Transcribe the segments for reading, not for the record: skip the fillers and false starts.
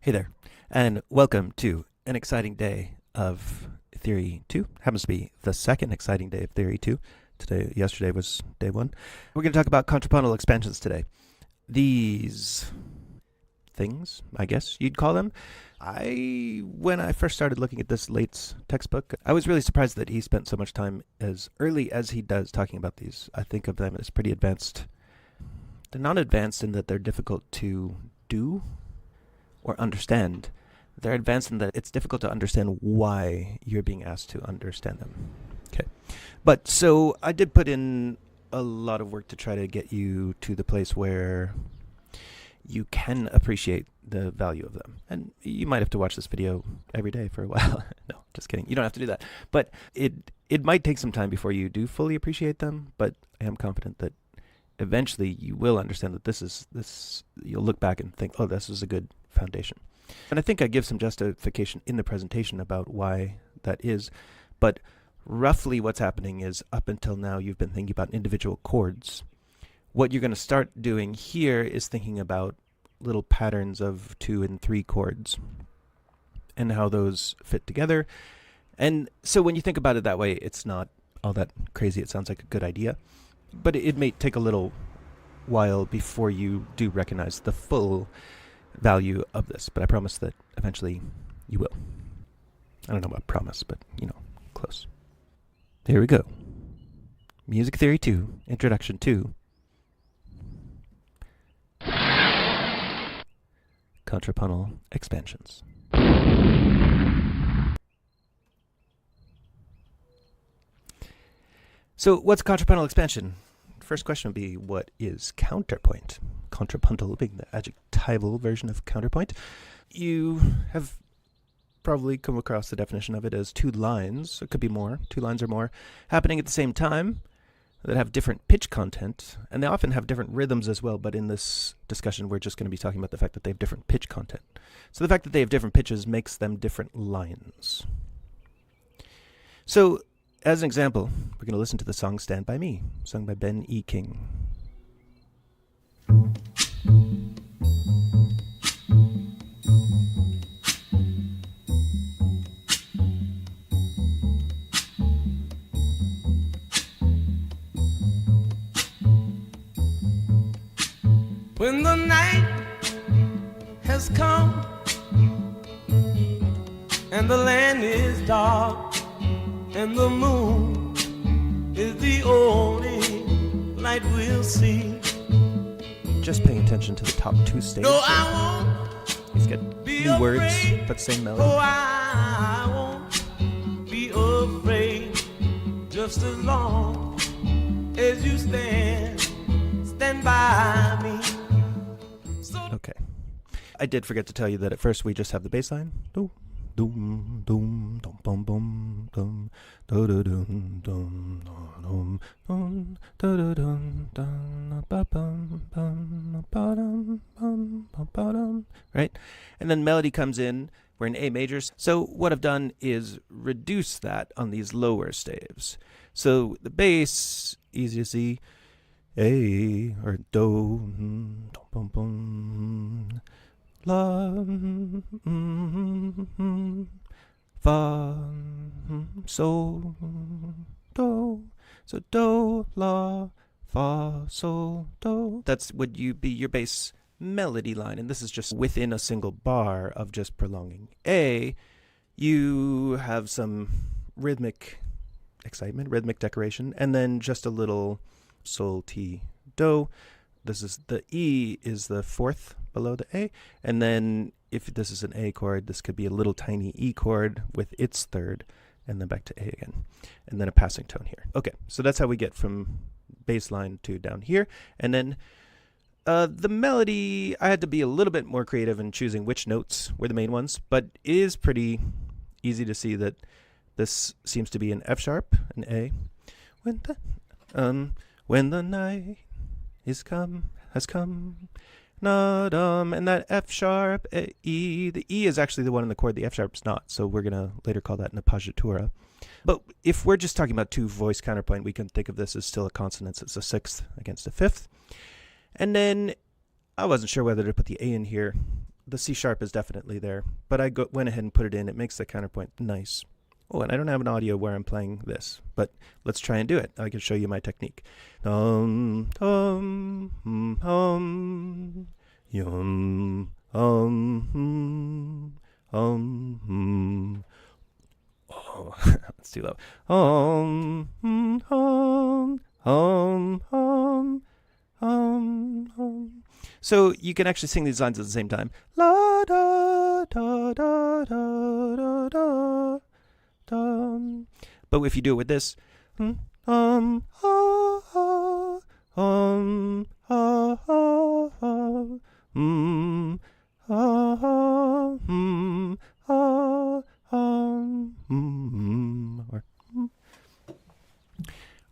Hey there, and welcome to an exciting day of Theory 2. Happens to be the second exciting day of Theory 2. Yesterday was day 1. We're going to talk about contrapuntal expansions today. These things, I guess you'd call them. When I first started looking at this Laitz textbook, I was really surprised that he spent so much time as early as he does talking about these. I think of them as pretty advanced. They're not advanced in that they're difficult to do or understand. They're advanced in that it's difficult to understand why you're being asked to understand them. Okay. But so I did put in a lot of work to try to get you to the place where you can appreciate the value of them. And you might have to watch this video every day for a while. No, just kidding. You don't have to do that. But it might take some time before you do fully appreciate them, but I am confident that eventually you will understand that this you'll look back and think, oh, this is a good foundation. And I think I give some justification in the presentation about why that is, but roughly what's happening is up until now you've been thinking about individual chords. What you're going to start doing here is thinking about little patterns of 2 and 3 chords and how those fit together. And so when you think about it that way, it's not all that crazy. It sounds like a good idea, but it may take a little while before you do recognize the full value of this, but I promise that eventually you will. I don't know about promise, but close. Here we go. Music Theory 2, Introduction to Contrapuntal Expansions. So what's contrapuntal expansion? First question would be, what is counterpoint? Contrapuntal being the adjectival version of counterpoint. You have probably come across the definition of it as 2 lines, it could be more, 2 lines or more, happening at the same time that have different pitch content, and they often have different rhythms as well, but in this discussion we're just going to be talking about the fact that they have different pitch content. So the fact that they have different pitches makes them different lines. So as an example, we're going to listen to the song Stand By Me, sung by Ben E. King. When the night has come and the land is dark and the moon is the only light we'll see. Just paying attention to the top 2 staves. No, I He's got won't be new words, afraid. but same melody. Oh, I won't be afraid. Just as long as you stand by me. Okay. I did forget to tell you that at first we just have the bass line. Doom, doom, doom, dum, bum, bum, dum, do, do, dum, dum, dum, dum, do, do, dum, dum, ba, bum, bum, ba, dum, bum, ba, dum. Right? And then melody comes in. We're in A major. So what I've done is reduce that on these lower staves. So the bass, easy to see. A or do, bum, bum, la, fa, so, do. So do, la, fa, so, do. That's would you be your bass melody line, and this is just within a single bar of just prolonging. A, you have some rhythmic excitement, rhythmic decoration, and then just a little sol, ti, do. This is the E is the 4th below the A, and then if this is an A chord, this could be a little tiny E chord with its 3rd, and then back to A again, and then a passing tone here. Okay, so that's how we get from bass line to down here, and then the melody, I had to be a little bit more creative in choosing which notes were the main ones, but it is pretty easy to see that this seems to be an F sharp, an A. When the night has come, and that F sharp, E. The E is actually the one in the chord, the F sharp's not, so we're going to later call that an appoggiatura. But if we're just talking about 2 voice counterpoint, we can think of this as still a consonance. It's a 6th against a 5th. And then I wasn't sure whether to put the A in here the C sharp is definitely there, but I went ahead and put it in. It makes the counterpoint nice. Oh, and I don't have an audio where I'm playing this, but let's try and do it. I can show you my technique. Yum, oh, that's too low. So you can actually sing these lines at the same time. La da da da da da da. But if you do it with this,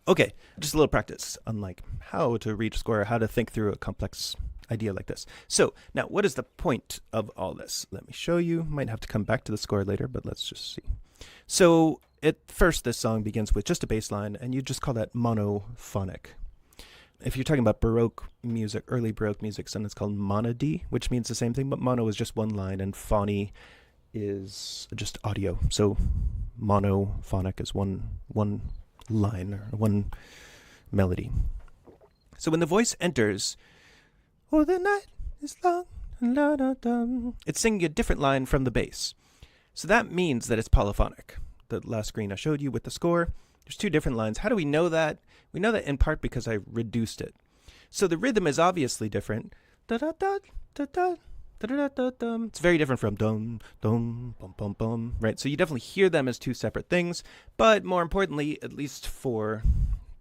okay, just a little practice on like how to reach score, how to think through a complex idea like this. So now, what is the point of all this? Let me show you. Might have to come back to the score later, but let's just see. So at first, this song begins with just a bass line, and you just call that monophonic. If you're talking about Baroque music, early Baroque music, then it's called monody, which means the same thing, but mono is just one line, and phony is just audio. So monophonic is one line or one melody. So when the voice enters, oh, the night is long, la, da, da, it's singing a different line from the bass. So that means that it's polyphonic. The last screen I showed you with the score, there's two different lines. How do we know that? We know that in part because I reduced it. So the rhythm is obviously different. Da da da da da da da da da. It's very different from dum dum bum bum bum. Right. So you definitely hear them as two separate things. But more importantly, at least for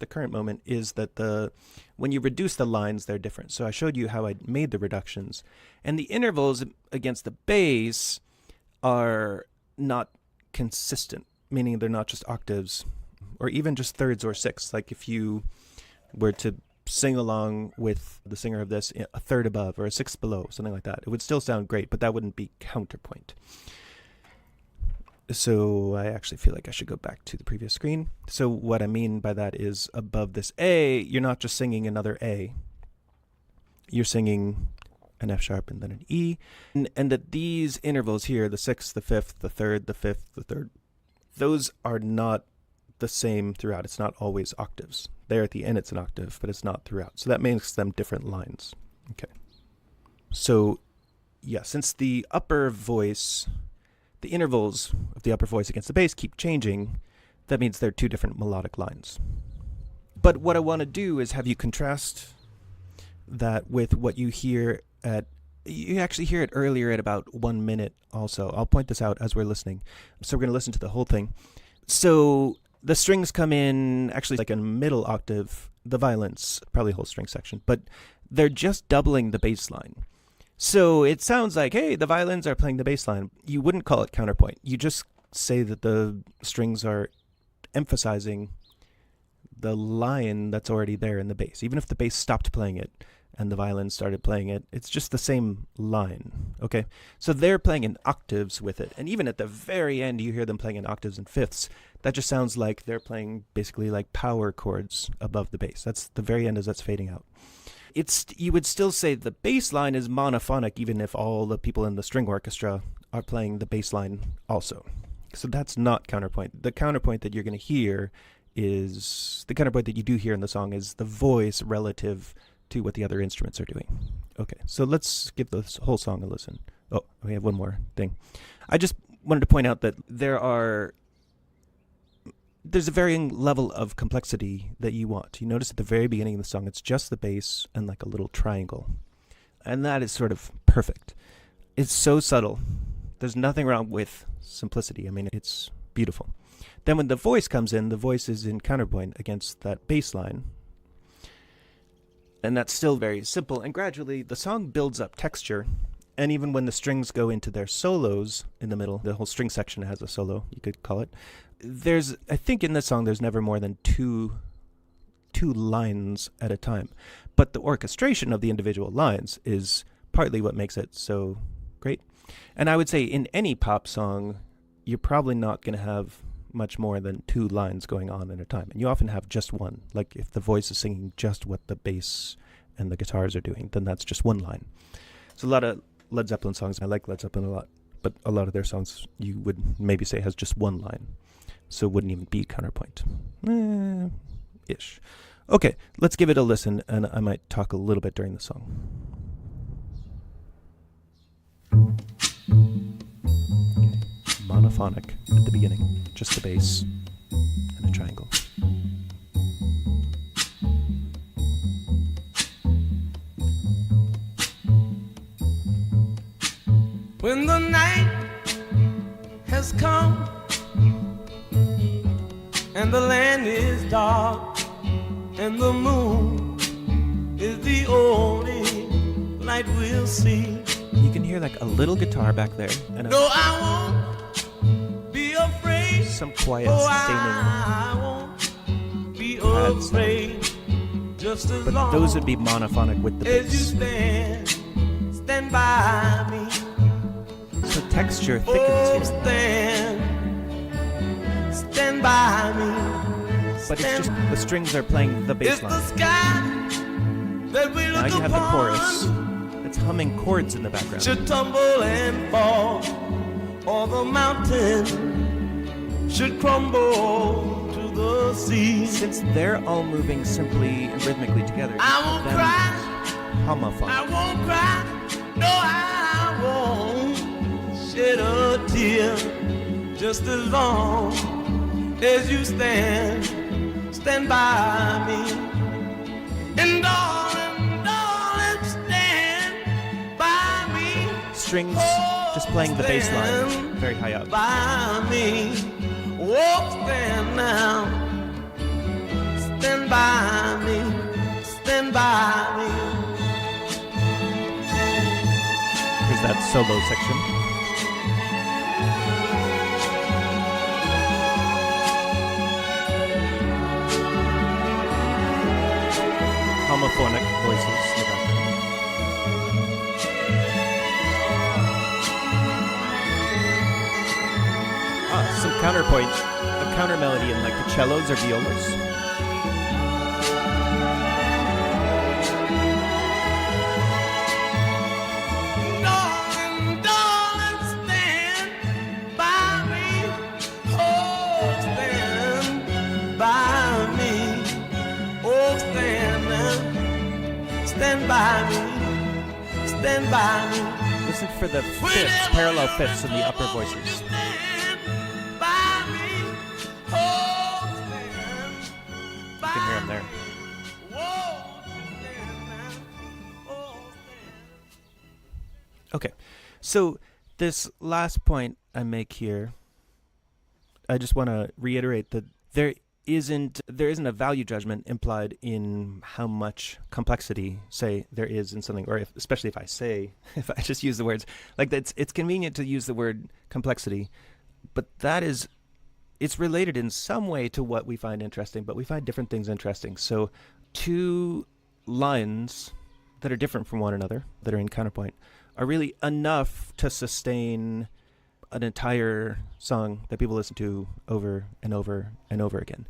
the current moment, is that when you reduce the lines, they're different. So I showed you how I made the reductions, and the intervals against the bass are not consistent, meaning they're not just octaves or even just thirds or sixths. Like if you were to sing along with the singer of this a third above or a sixth below, something like that, it would still sound great, but that wouldn't be counterpoint. So I actually feel like I should go back to the previous screen. So what I mean by that is above this A, you're not just singing another A. You're singing an F sharp and then an E. And that these intervals here, the sixth, the fifth, the third, the fifth, the third, those are not the same throughout. It's not always octaves. There at the end it's an octave, but it's not throughout. So that makes them different lines. Okay. So yeah, since the upper voice, the intervals of the upper voice against the bass keep changing, that means they're two different melodic lines. But what I want to do is have you contrast that with what you hear you actually hear it earlier at about 1 minute also. I'll point this out as we're listening. So we're going to listen to the whole thing. So the strings come in actually like a middle octave, the violins, probably a whole string section, but they're just doubling the bass line. So it sounds like, hey, the violins are playing the bass line. You wouldn't call it counterpoint. You just say that the strings are emphasizing the line that's already there in the bass. Even if the bass stopped playing it and the violin started playing it, it's just the same line, okay? So they're playing in octaves with it. And even at the very end, you hear them playing in octaves and fifths. That just sounds like they're playing basically like power chords above the bass. That's the very end as that's fading out. You would still say the bass line is monophonic even if all the people in the string orchestra are playing the bass line also. So that's not counterpoint. The counterpoint that you're going to hear is, the counterpoint that you do hear in the song is the voice relative to what the other instruments are doing. Okay, so let's give this whole song a listen. Oh, we have one more thing. I just wanted to point out that there's a varying level of complexity that you want. You notice at the very beginning of the song, it's just the bass and like a little triangle. And that is sort of perfect. It's so subtle. There's nothing wrong with simplicity. I mean, it's beautiful. Then when the voice comes in, the voice is in counterpoint against that bass line. And that's still very simple. And gradually, the song builds up texture. And even when the strings go into their solos in the middle, the whole string section has a solo, you could call it. I think in this song, there's never more than two lines at a time. But the orchestration of the individual lines is partly what makes it so great. And I would say in any pop song, you're probably not going to have much more than two lines going on at a time. And you often have just one. Like if the voice is singing just what the bass and the guitars are doing, then that's just one line. So a lot of Led Zeppelin songs. I like Led Zeppelin a lot, but a lot of their songs you would maybe say has just one line, so it wouldn't even be counterpoint. Ish. Okay, let's give it a listen, and I might talk a little bit during the song. Okay. Monophonic at the beginning, just the bass and a triangle. When the night has come and the land is dark and the moon is the only light we'll see. You can hear like a little guitar back there and No, I won't be afraid. some quiet I won't be afraid. Just as but long those would be monophonic with the as you bass. stand by me. So texture Oh, thickens here. stand by me. But it's just the strings are playing the bass It's the line. sky that we Now look you have the upon chorus. It's humming chords in the background. should tumble and fall, or the mountain should crumble to the sea. Since they're all moving simply and rhythmically together, I won't then cry, homophonic. I won't cry, no, I won't shed a tear. Just as long as you stand by me. And darling, stand by me. Strings just playing the bass line very high up. By me. Oh, stand now. Stand by me. Stand by me. Here's that solo section. Homophonic voices in the background. Some counterpoint, a counter melody in like the cellos or violas. Darling, stand by me. Oh, stand by me. Oh, stand by me. Stand by me. Listen for the fifths, parallel fifths in the upper voices. You can hear them there. Okay, so this last point I make here, I just want to reiterate that there isn't a value judgment implied in how much complexity, say, there is in something, or especially if I just use the words like that. It's convenient to use the word complexity, but it's related in some way to what we find interesting, but we find different things interesting. So two lines that are different from one another, that are in counterpoint, are really enough to sustain an entire song that people listen to over and over and over again.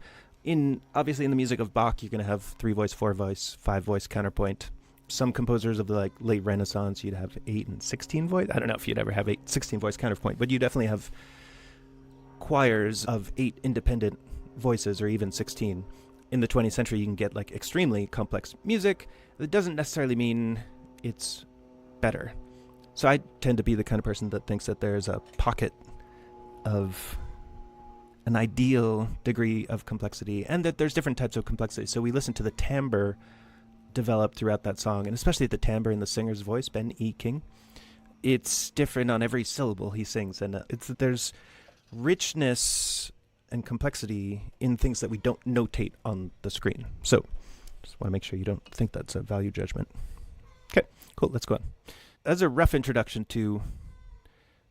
Obviously in the music of Bach, you're going to have 3-voice, 4-voice, 5-voice counterpoint. Some composers of the like late Renaissance, you'd have 8 and 16 voice. I don't know if you'd ever have 16 voice counterpoint, but you definitely have choirs of 8 independent voices, or even 16. In the 20th century, you can get like extremely complex music. That doesn't necessarily mean it's better. So I tend to be the kind of person that thinks that there's a pocket of an ideal degree of complexity, and that there's different types of complexity. So we listen to the timbre developed throughout that song, and especially the timbre in the singer's voice, Ben E. King. It's different on every syllable he sings, and there's richness and complexity in things that we don't notate on the screen. So just want to make sure you don't think that's a value judgment. Okay, cool, let's go on. As a rough introduction to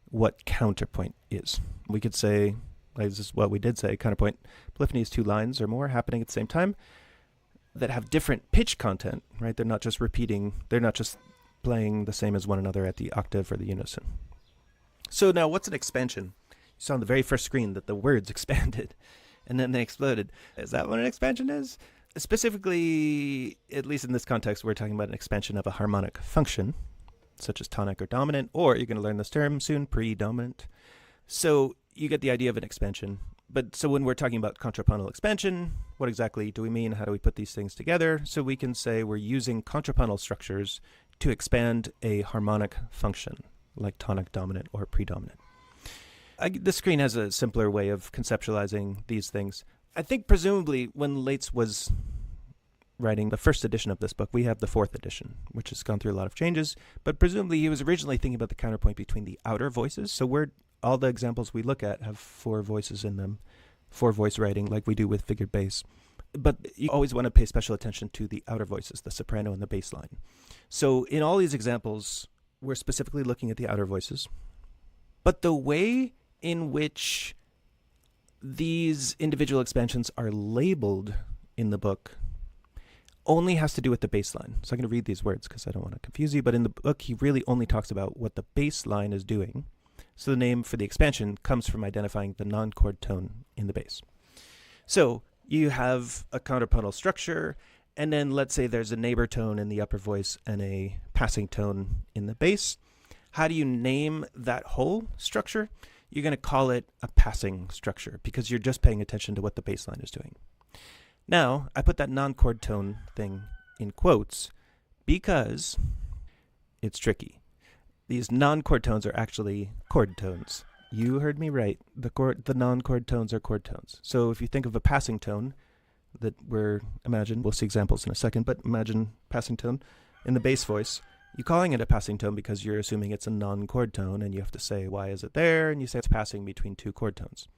what counterpoint is, we could say, this is what we did say, counterpoint polyphony is 2 lines or more happening at the same time that have different pitch content, right? They're not just playing the same as one another at the octave or the unison. So now what's an expansion? You saw on the very first screen that the words expanded and then they exploded. Is that what an expansion is? Specifically, at least in this context, we're talking about an expansion of a harmonic function. such as tonic or dominant, or you're going to learn this term soon, predominant. So you get the idea of an expansion. But so when we're talking about contrapuntal expansion, what exactly do we mean? How do we put these things together? So we can say we're using contrapuntal structures to expand a harmonic function, like tonic, dominant, or predominant. The screen has a simpler way of conceptualizing these things. I think presumably when Laitz was writing the first edition of this book, we have the fourth edition, which has gone through a lot of changes, but presumably he was originally thinking about the counterpoint between the outer voices. So all the examples we look at have four voices in them, four voice writing like we do with figured bass. But you always want to pay special attention to the outer voices, the soprano and the bass line. So in all these examples, we're specifically looking at the outer voices. But the way in which these individual expansions are labeled in the book only has to do with the bass line. So I'm going to read these words because I don't want to confuse you, but in the book he really only talks about what the bass line is doing. So the name for the expansion comes from identifying the non-chord tone in the bass. So you have a contrapuntal structure, and then let's say there's a neighbor tone in the upper voice and a passing tone in the bass. How do you name that whole structure? You're going to call it a passing structure because you're just paying attention to what the bass line is doing. Now, I put that non-chord tone thing in quotes because it's tricky. These non-chord tones are actually chord tones. You heard me right. The non-chord tones are chord tones. So if you think of a passing tone that we'll see examples in a second, but imagine passing tone in the bass voice. You're calling it a passing tone because you're assuming it's a non-chord tone, and you have to say, why is it there? And you say it's passing between two chord tones.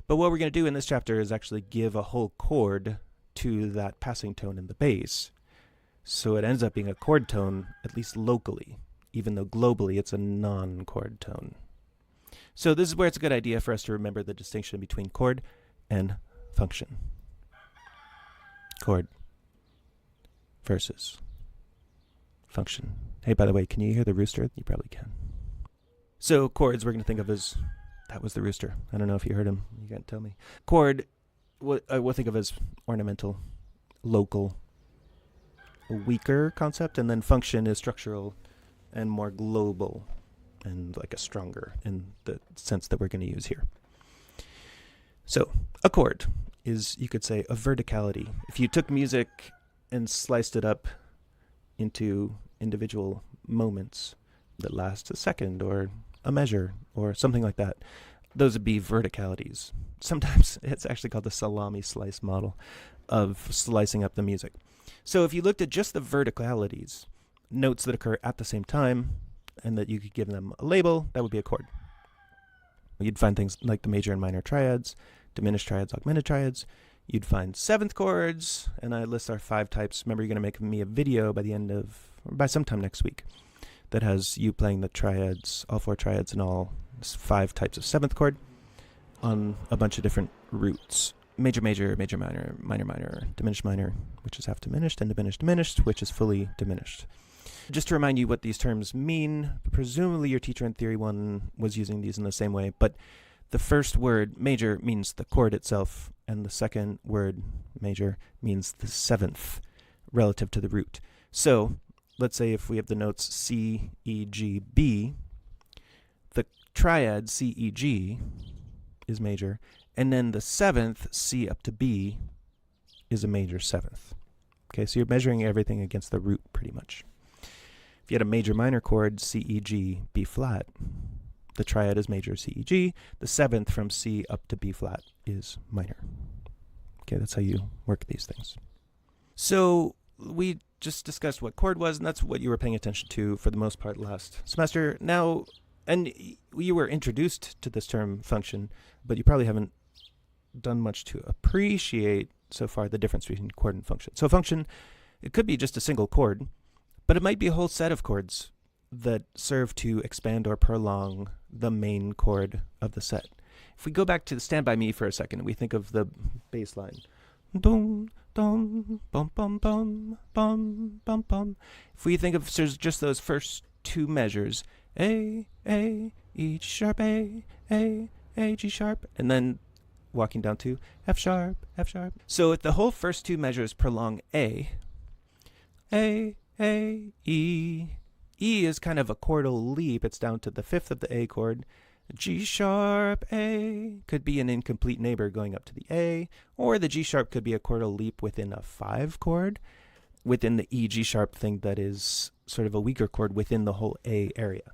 But what we're going to do in this chapter is actually give a whole chord to that passing tone in the bass. So it ends up being a chord tone, at least locally, even though globally it's a non-chord tone. So this is where it's a good idea for us to remember the distinction between chord and function. Chord versus function. Hey, by the way, can you hear the rooster? You probably can. So chords we're going to think of as, that was the rooster. I don't know if you heard him. You can't tell me. Chord, we'll think of as ornamental, local, a weaker concept, and then function is structural and more global and like a stronger in the sense that we're going to use here. So a chord is, you could say, a verticality. If you took music and sliced it up into individual moments that last a second or a measure or something like that, those would be verticalities. Sometimes it's actually called the salami slice model of slicing up the music. So if you looked at just the verticalities, notes that occur at the same time, and that you could give them a label, that would be a chord. You'd find things like the major and minor triads, diminished triads, augmented triads. You'd find seventh chords, and I list our 5 types. Remember, you're going to make me a video by sometime next week that has you playing the triads, all 4 triads and all 5 types of seventh chord on a bunch of different roots. Major, major, major, minor, minor, minor, diminished minor, which is half diminished, and diminished, diminished, which is fully diminished. Just to remind you what these terms mean, presumably your teacher in Theory 1 was using these in the same way, but the first word, major, means the chord itself, and the second word, major, means the seventh relative to the root. So let's say if we have the notes C, E, G, B, the triad C, E, G is major, and then the seventh, C up to B, is a major seventh. Okay, so you're measuring everything against the root pretty much. If you had a major minor chord, C, E, G, B flat, the triad is major C, E, G. The seventh from C up to B flat is minor. Okay, that's how you work these things. So we just discussed what chord was, and that's what you were paying attention to for the most part last semester. Now, and you were introduced to this term function, but you probably haven't done much to appreciate so far the difference between chord and function. So function, it could be just a single chord, but it might be a whole set of chords that serve to expand or prolong the main chord of the set. If we go back to the Stand By Me for a second, we think of the bass line. Dum, dum, bum, bum, bum, bum, bum, bum. If we think of just those first 2 measures, A, E, G sharp, A, G sharp, and then walking down to F sharp, F sharp. So if the whole first 2 measures prolong A, E, E is kind of a chordal leap. It's down to the fifth of the A chord. G sharp A could be an incomplete neighbor going up to the A, or the G sharp could be a chordal leap within a 5 chord, within the E G sharp thing that is sort of a weaker chord within the whole A area.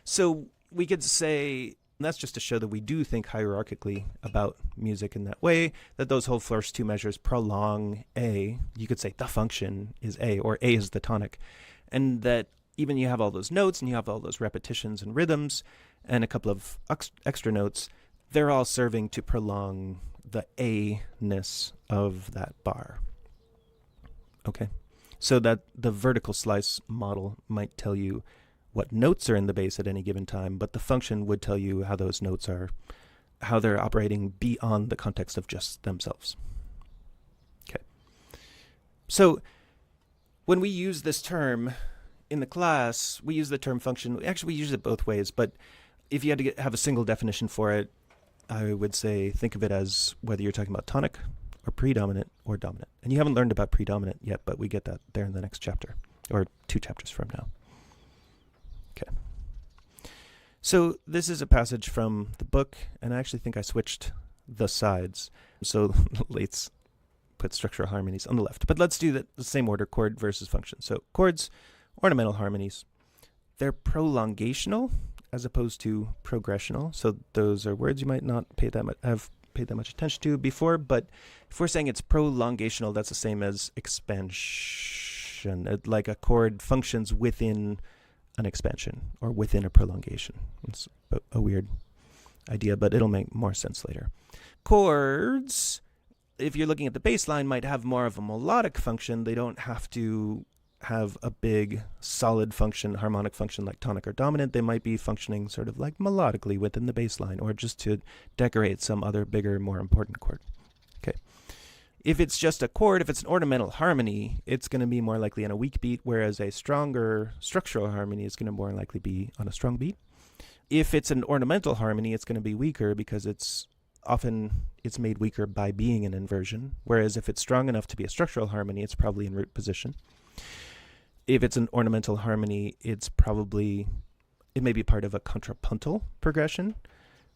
So we could say, that's just to show that we do think hierarchically about music in that way, that those whole first two measures prolong A. You could say the function is A, or A is the tonic, and that even you have all those notes and you have all those repetitions and rhythms and a couple of extra notes, they're all serving to prolong the A-ness of that bar. Okay, so that the vertical slice model might tell you what notes are in the bass at any given time, but the function would tell you how those notes are, how they're operating beyond the context of just themselves. Okay, so when we use this term in the class, we use the term function. Actually, we use it both ways, but if you had to have a single definition for it, I would say think of it as whether you're talking about tonic or predominant or dominant. And you haven't learned about predominant yet, but we get that there in the next chapter, or 2 chapters from now. Okay. So this is a passage from the book, and I actually think I switched the sides. So Laitz put structural harmonies on the left. But let's do the same order, chord versus function. So chords, ornamental harmonies, they're prolongational as opposed to progressional. So those are words you might not have paid that much attention to before, but if we're saying it's prolongational, that's the same as expansion. Like a chord functions within an expansion or within a prolongation. It's a weird idea, but it'll make more sense later. Chords, if you're looking at the bass line, might have more of a melodic function. They don't have to have a big solid function, harmonic function like tonic or dominant. They might be functioning sort of like melodically within the bass line, or just to decorate some other bigger, more important chord. Okay. If it's just a chord, if it's an ornamental harmony, it's going to be more likely on a weak beat, whereas a stronger structural harmony is going to more likely be on a strong beat. If it's an ornamental harmony, it's going to be weaker because it's made weaker by being an inversion, whereas if it's strong enough to be a structural harmony, it's probably in root position. If it's an ornamental harmony, it may be part of a contrapuntal progression,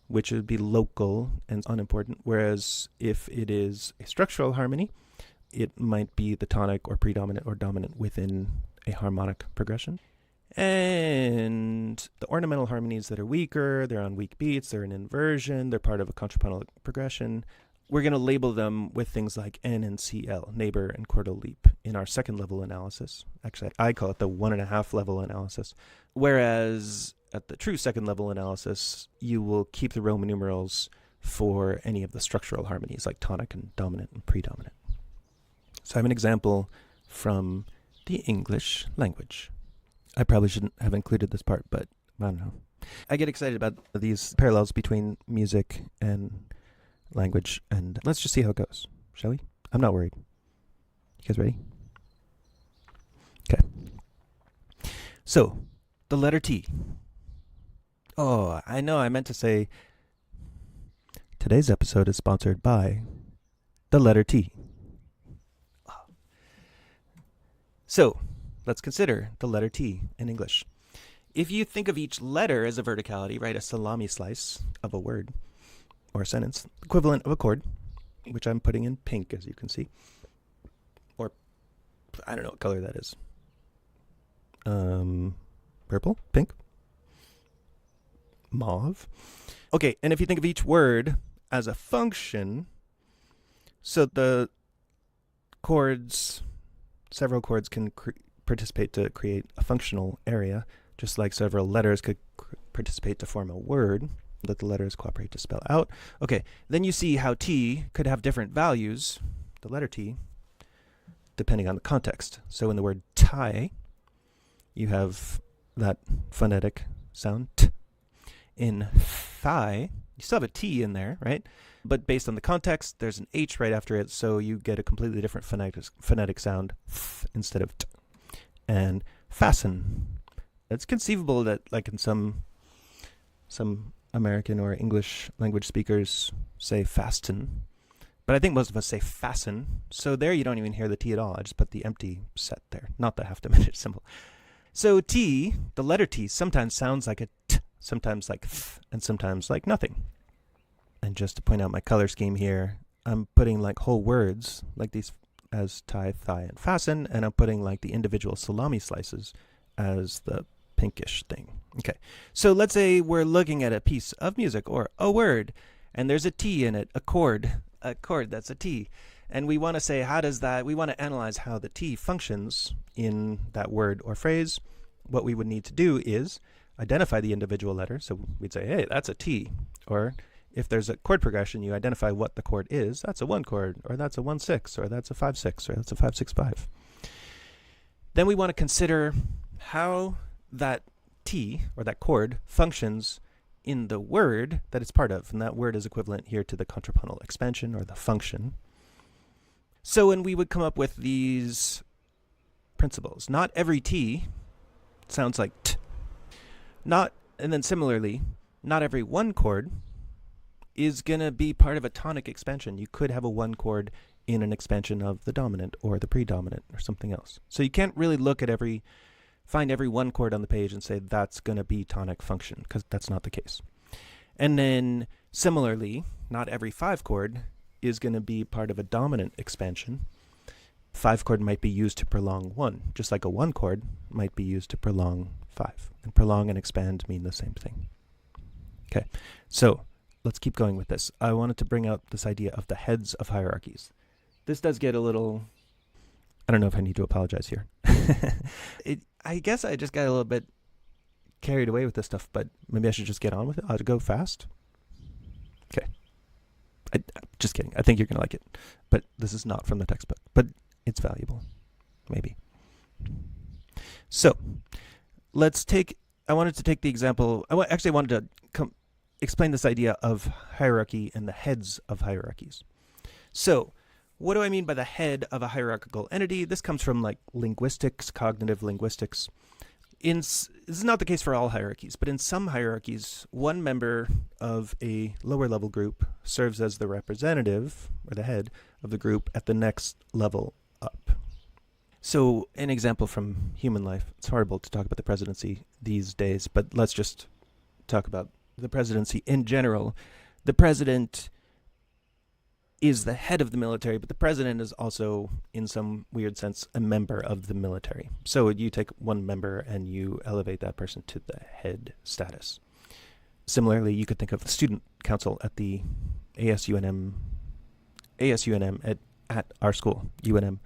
which would be local and unimportant, whereas if it is a structural harmony, it might be the tonic or predominant or dominant within a harmonic progression. And the ornamental harmonies that are weaker, they're on weak beats, they're an inversion, they're part of a contrapuntal progression. We're going to label them with things like N and CL, neighbor and chordal leap, in our second level analysis. Actually, I call it the 1.5 level analysis. Whereas at the true second level analysis, you will keep the Roman numerals for any of the structural harmonies like tonic and dominant and predominant. So I have an example from the English language. I probably shouldn't have included this part, but I don't know. I get excited about these parallels between music and language, and let's just see how it goes, shall we? I'm not worried. You guys ready? Okay. So, the letter T. Oh, I know, I meant to say today's episode is sponsored by the letter T. So, let's consider the letter T in English. If you think of each letter as a verticality, right, a salami slice of a word or a sentence, equivalent of a chord, which I'm putting in pink, as you can see. Or, I don't know what color that is. Purple? Pink? Mauve? Okay, and if you think of each word as a function, so the chords, several chords can participate to create a functional area, just like several letters could participate to form a word that the letters cooperate to spell out. Okay, then you see how T could have different values, the letter T, depending on the context. So in the word tie, you have that phonetic sound T. In thigh, you still have a T in there, right? But based on the context, there's an H right after it, so you get a completely different phonetic sound th instead of T. And fasten. It's conceivable that, like in some American or English language speakers say fasten, but I think most of us say fasten. So there you don't even hear the T at all. I just put the empty set there, not the half diminished symbol. So T, the letter T, sometimes sounds like a T, sometimes like th, and sometimes like nothing. And just to point out my color scheme here, I'm putting like whole words like these as tie, thigh, and fasten, and I'm putting like the individual salami slices as the pinkish thing. Okay, so let's say we're looking at a piece of music or a word, and there's a T in it, a chord that's a T. And we want to say, we want to analyze how the T functions in that word or phrase. What we would need to do is identify the individual letter. So we'd say, hey, that's a T. Or if there's a chord progression, you identify what the chord is. That's a 1 chord, or that's a 1-6, or that's a 5-6, or that's a 5-6-5. Then we want to consider how that T, or that chord, functions in the word that it's part of. And that word is equivalent here to the contrapuntal expansion, or the function. So when we would come up with these principles, not every T sounds like T. And then similarly, not every 1 chord is going to be part of a tonic expansion. You could have a 1 chord in an expansion of the dominant or the predominant or something else. So you can't really look at find every 1 chord on the page and say that's going to be tonic function, because that's not the case. And then similarly, not every 5 chord is going to be part of a dominant expansion. 5 chord might be used to prolong 1, just like a 1 chord might be used to prolong 5. And prolong and expand mean the same thing. Okay, so let's keep going with this. I wanted to bring out this idea of the heads of hierarchies. This does get a little, I don't know if I need to apologize here. I guess I just got a little bit carried away with this stuff, but maybe I should just get on with it. I'll go fast. Okay. Just kidding. I think you're going to like it. But this is not from the textbook. But it's valuable. Maybe. So, I wanted to take the example. I wanted to explain this idea of hierarchy and the heads of hierarchies. So, what do I mean by the head of a hierarchical entity? This comes from like linguistics, cognitive linguistics. This is not the case for all hierarchies, but in some hierarchies, one member of a lower level group serves as the representative, or the head, of the group at the next level up. So an example from human life. It's horrible to talk about the presidency these days, but let's just talk about the presidency in general. The president is the head of the military, but the president is also, in some weird sense, a member of the military. So you take one member and you elevate that person to the head status. Similarly, you could think of the student council at the ASUNM at our school, UNM.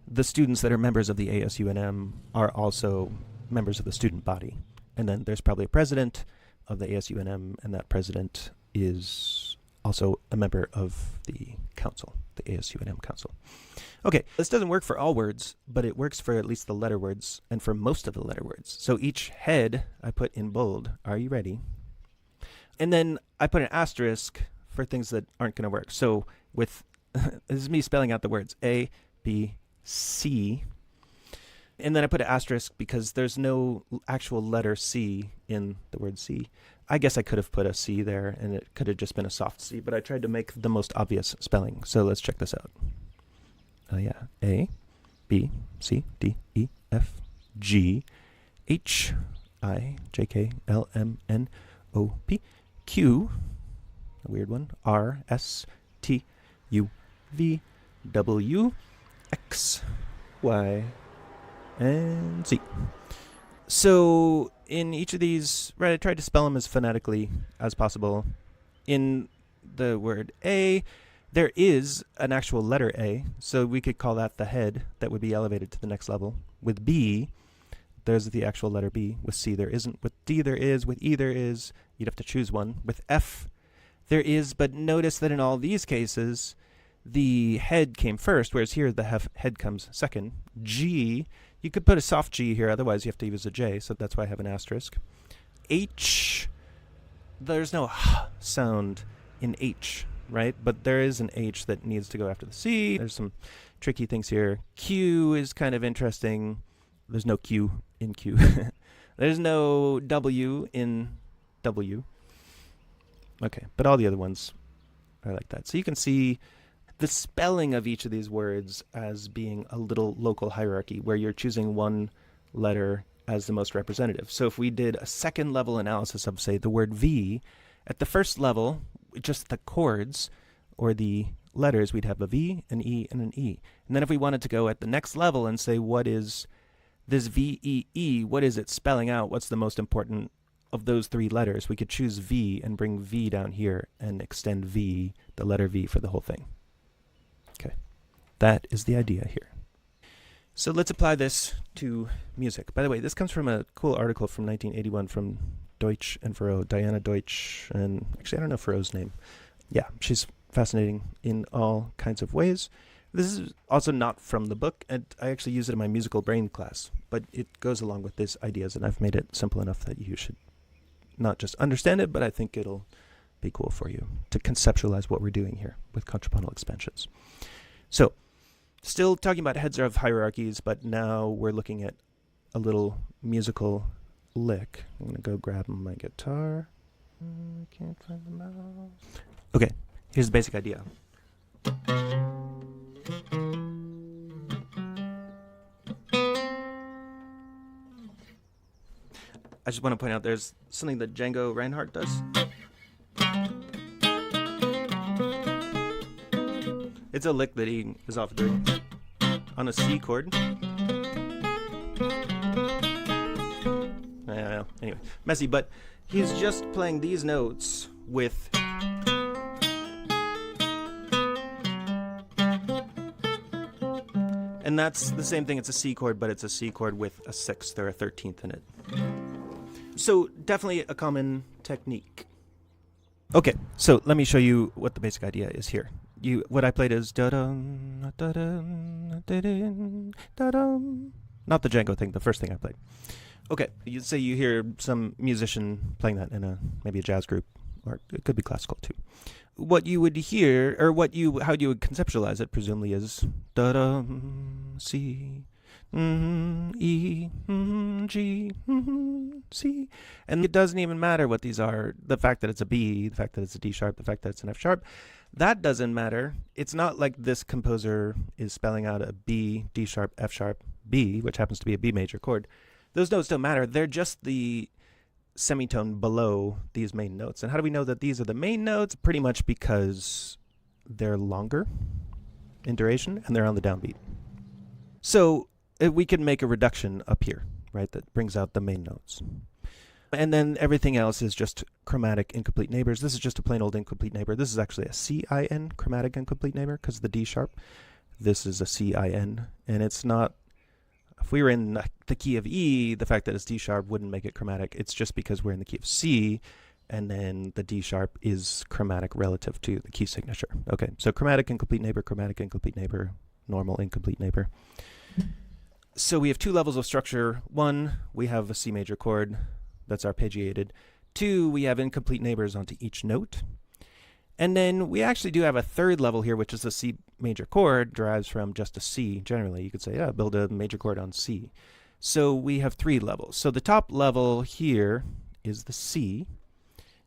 The students that are members of the ASUNM are also members of the student body. And then there's probably a president of the ASUNM, and that president is also a member of the council, the ASUNM council. Okay, this doesn't work for all words, but it works for at least the letter words and for most of the letter words. So each head I put in bold. Are you ready? And then I put an asterisk for things that aren't going to work. So with, this is me spelling out the words, A, B, C. And then I put an asterisk because there's no actual letter C in the word C. I guess I could have put a C there, and it could have just been a soft C, but I tried to make the most obvious spelling. So let's check this out. A, B, C, D, E, F, G, H, I, J, K, L, M, N, O, P, Q, a weird one, R, S, T, U, V, W, X, Y, and Z. So in each of these, right, I tried to spell them as phonetically as possible. In the word A, there is an actual letter A, so we could call that the head that would be elevated to the next level. With B, there's the actual letter B. With C, there isn't. With D, there is. With E, there is. You'd have to choose one. With F, there is, but notice that in all these cases, the head came first, whereas here the head comes second. G, you could put a soft G here, otherwise you have to use a J, so that's why I have an asterisk. H, there's no sound in H, right? But there is an H that needs to go after the C. There's some tricky things here. Q is kind of interesting. There's no Q in Q. There's no W in W. Okay, but all the other ones are like that. So you can see the spelling of each of these words as being a little local hierarchy where you're choosing one letter as the most representative. So if we did a second level analysis of, say, the word V, at the first level, just the chords or the letters, we'd have a V, an E, and an E. And then if we wanted to go at the next level and say, what is this V-E-E, what is it spelling out? What's the most important of those three letters? We could choose V and bring V down here and extend V, the letter V, for the whole thing. Okay, that is the idea here. So let's apply this to music. By the way, this comes from a cool article from 1981 from Deutsch and Furrow, Diana Deutsch, and actually I don't know Furrow's name. Yeah, she's fascinating in all kinds of ways. This is also not from the book, and I actually use it in my musical brain class, but it goes along with these ideas, and I've made it simple enough that you should not just understand it, but I think it'll be cool for you to conceptualize what we're doing here with contrapuntal expansions. So, still talking about heads of hierarchies, but now we're looking at a little musical lick. I'm going to go grab my guitar. I can't find the mouse. Okay, here's the basic idea. I just want to point out there's something that Django Reinhardt does. It's a lick that he is often doing on a C chord. Anyway, messy, but he's just playing these notes with and that's the same thing. It's a C chord, but it's a C chord with a sixth or a 13th in it. So definitely a common technique. Okay, so let me show you what the basic idea is here. What I played is da-dum, da-dum, da-dum, da-dum. Not the Django thing, the first thing I played. Okay, you say you hear some musician playing that in maybe a jazz group, or it could be classical too. What you would hear, or how you would conceptualize it, presumably, is da-dum, C, E, G, C. And it doesn't even matter what these are. The fact that it's a B, the fact that it's a D sharp, the fact that it's an F sharp, that doesn't matter. It's not like this composer is spelling out a B, D sharp, F sharp, B, which happens to be a B major chord. Those notes don't matter. They're just the semitone below these main notes. And how do we know that these are the main notes? Pretty much because they're longer in duration and they're on the downbeat. So we can make a reduction up here, right, that brings out the main notes. And then everything else is just chromatic incomplete neighbors. This is just a plain old incomplete neighbor. This is actually a CIN, chromatic incomplete neighbor, because of the D sharp. This is a CIN, and it's not, if we were in the key of E, the fact that it's D sharp wouldn't make it chromatic. It's just because we're in the key of C, and then the D sharp is chromatic relative to the key signature. Okay, so chromatic incomplete neighbor, normal incomplete neighbor. So we have two levels of structure. One, we have a C major chord that's arpeggiated. Two, we have incomplete neighbors onto each note. And then we actually do have a third level here, which is the C major chord, derives from just a C. Generally, you could say, yeah, build a major chord on C. So we have three levels. So the top level here is the C.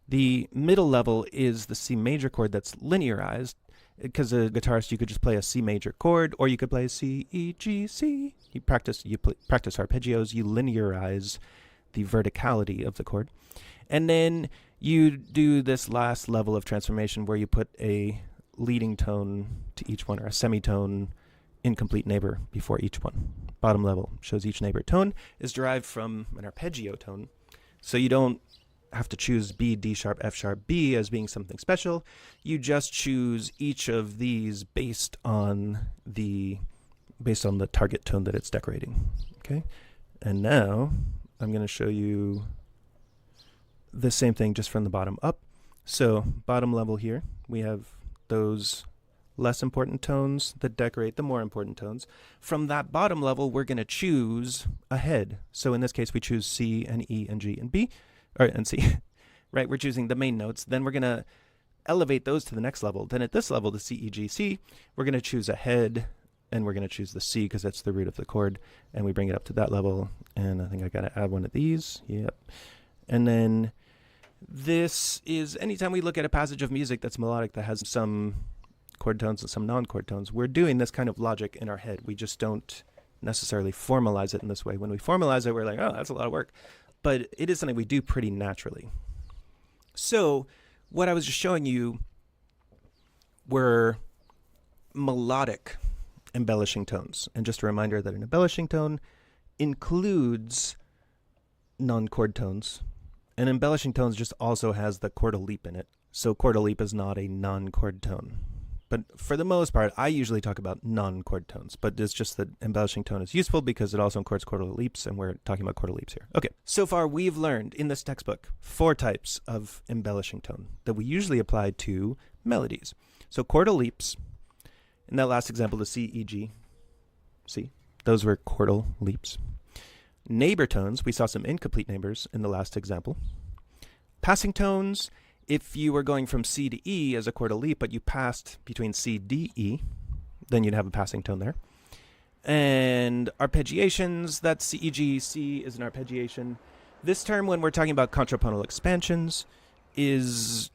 The middle level is the C major chord that's linearized. Because a guitarist, you could just play a C major chord, or you could play C, E, G, C. You practice arpeggios, you linearize the verticality of the chord. And then you do this last level of transformation where you put a leading tone to each one, or a semitone incomplete neighbor before each one. Bottom level shows each neighbor. Tone is derived from an arpeggio tone, so you don't have to choose B, D sharp, F sharp, B as being something special. You just choose each of these based on the target tone that it's decorating. Okay, and now I'm going to show you the same thing just from the bottom up. So bottom level here, we have those less important tones that decorate the more important tones. From that bottom level, we're going to choose a head. So in this case, we choose C and E and G and B. And C, right? We're choosing the main notes. Then we're going to elevate those to the next level. Then at this level, the C, E, G, C, we're going to choose a head, and we're going to choose the C because that's the root of the chord, and we bring it up to that level. And I think I got to add one of these. Yep. And then this is anytime we look at a passage of music that's melodic that has some chord tones and some non-chord tones, we're doing this kind of logic in our head. We just don't necessarily formalize it in this way. When we formalize it, we're like, oh, that's a lot of work. But it is something we do pretty naturally. So what I was just showing you were melodic embellishing tones. And just a reminder that an embellishing tone includes non-chord tones. And embellishing tones just also has the chordal leap in it. So chordal leap is not a non-chord tone. But for the most part, I usually talk about non-chord tones. But it's just that embellishing tone is useful because it also includes chordal leaps, and we're talking about chordal leaps here. Okay, so far we've learned in this textbook 4 types of embellishing tone that we usually apply to melodies. So chordal leaps, in that last example, the C, E, G, C, those were chordal leaps. Neighbor tones, we saw some incomplete neighbors in the last example. Passing tones, if you were going from C to E as a chordal leap, but you passed between C, D, E, then you'd have a passing tone there. And arpeggiations, that's C, E, G, C is an arpeggiation. This term, when we're talking about contrapuntal expansions, is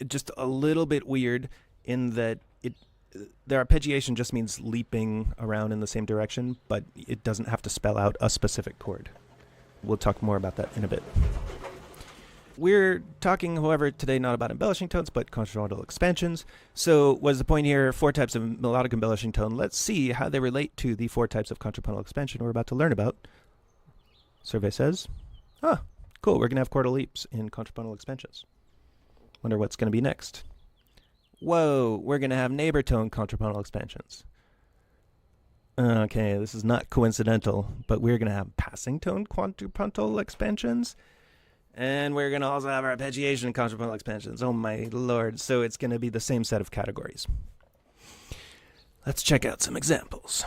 just a little bit weird in that the arpeggiation just means leaping around in the same direction, but it doesn't have to spell out a specific chord. We'll talk more about that in a bit. We're talking, however, today not about embellishing tones, but contrapuntal expansions. So what's the point here? 4 types of melodic embellishing tone. Let's see how they relate to the 4 types of contrapuntal expansion we're about to learn about. Survey says, cool, we're going to have chordal leaps in contrapuntal expansions. Wonder what's going to be next. Whoa, we're going to have neighbor tone contrapuntal expansions. Okay, this is not coincidental, but we're going to have passing tone contrapuntal expansions. And we're going to also have arpeggiation contrapuntal expansions. Oh my lord. So it's going to be the same set of categories. Let's check out some examples.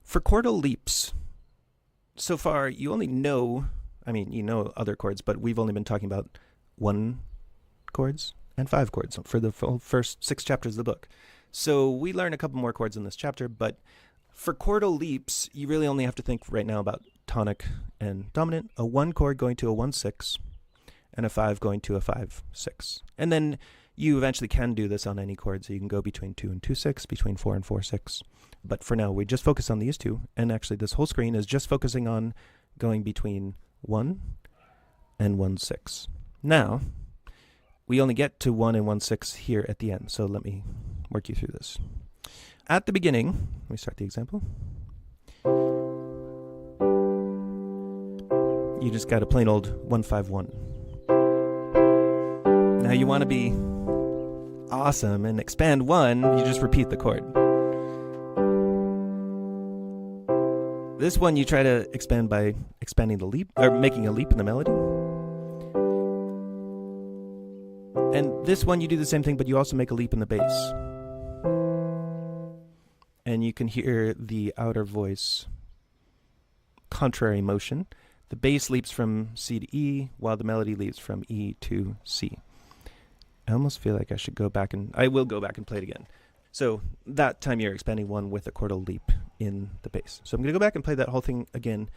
For chordal leaps, so far you only know, you know other chords, but we've only been talking about 1 chords and 5 chords for the first 6 chapters of the book. So we learn a couple more chords in this chapter, but for chordal leaps, you really only have to think right now about tonic and dominant, a 1 chord going to a 1-6, and a 5 going to a 5-6. And then you eventually can do this on any chord, so you can go between 2 and 2-6, between 4 and 4-6. But for now, we just focus on these 2, and actually this whole screen is just focusing on going between 1 and 1-6. Now, we only get to 1 and 1-6 here at the end, so let me work you through this. At the beginning, let me start the example. You just got a plain old 1-5-1. Now you want to be awesome and expand 1, you just repeat the chord. This one you try to expand by expanding the leap, or making a leap in the melody. And this one you do the same thing, but you also make a leap in the bass. And you can hear the outer voice contrary motion. The bass leaps from C to E, while the melody leaps from E to C. I almost feel like I should go back and... I will go back and play it again. So that time you're expanding 1 with a chordal leap in the bass. So I'm going to go back and play that whole thing again.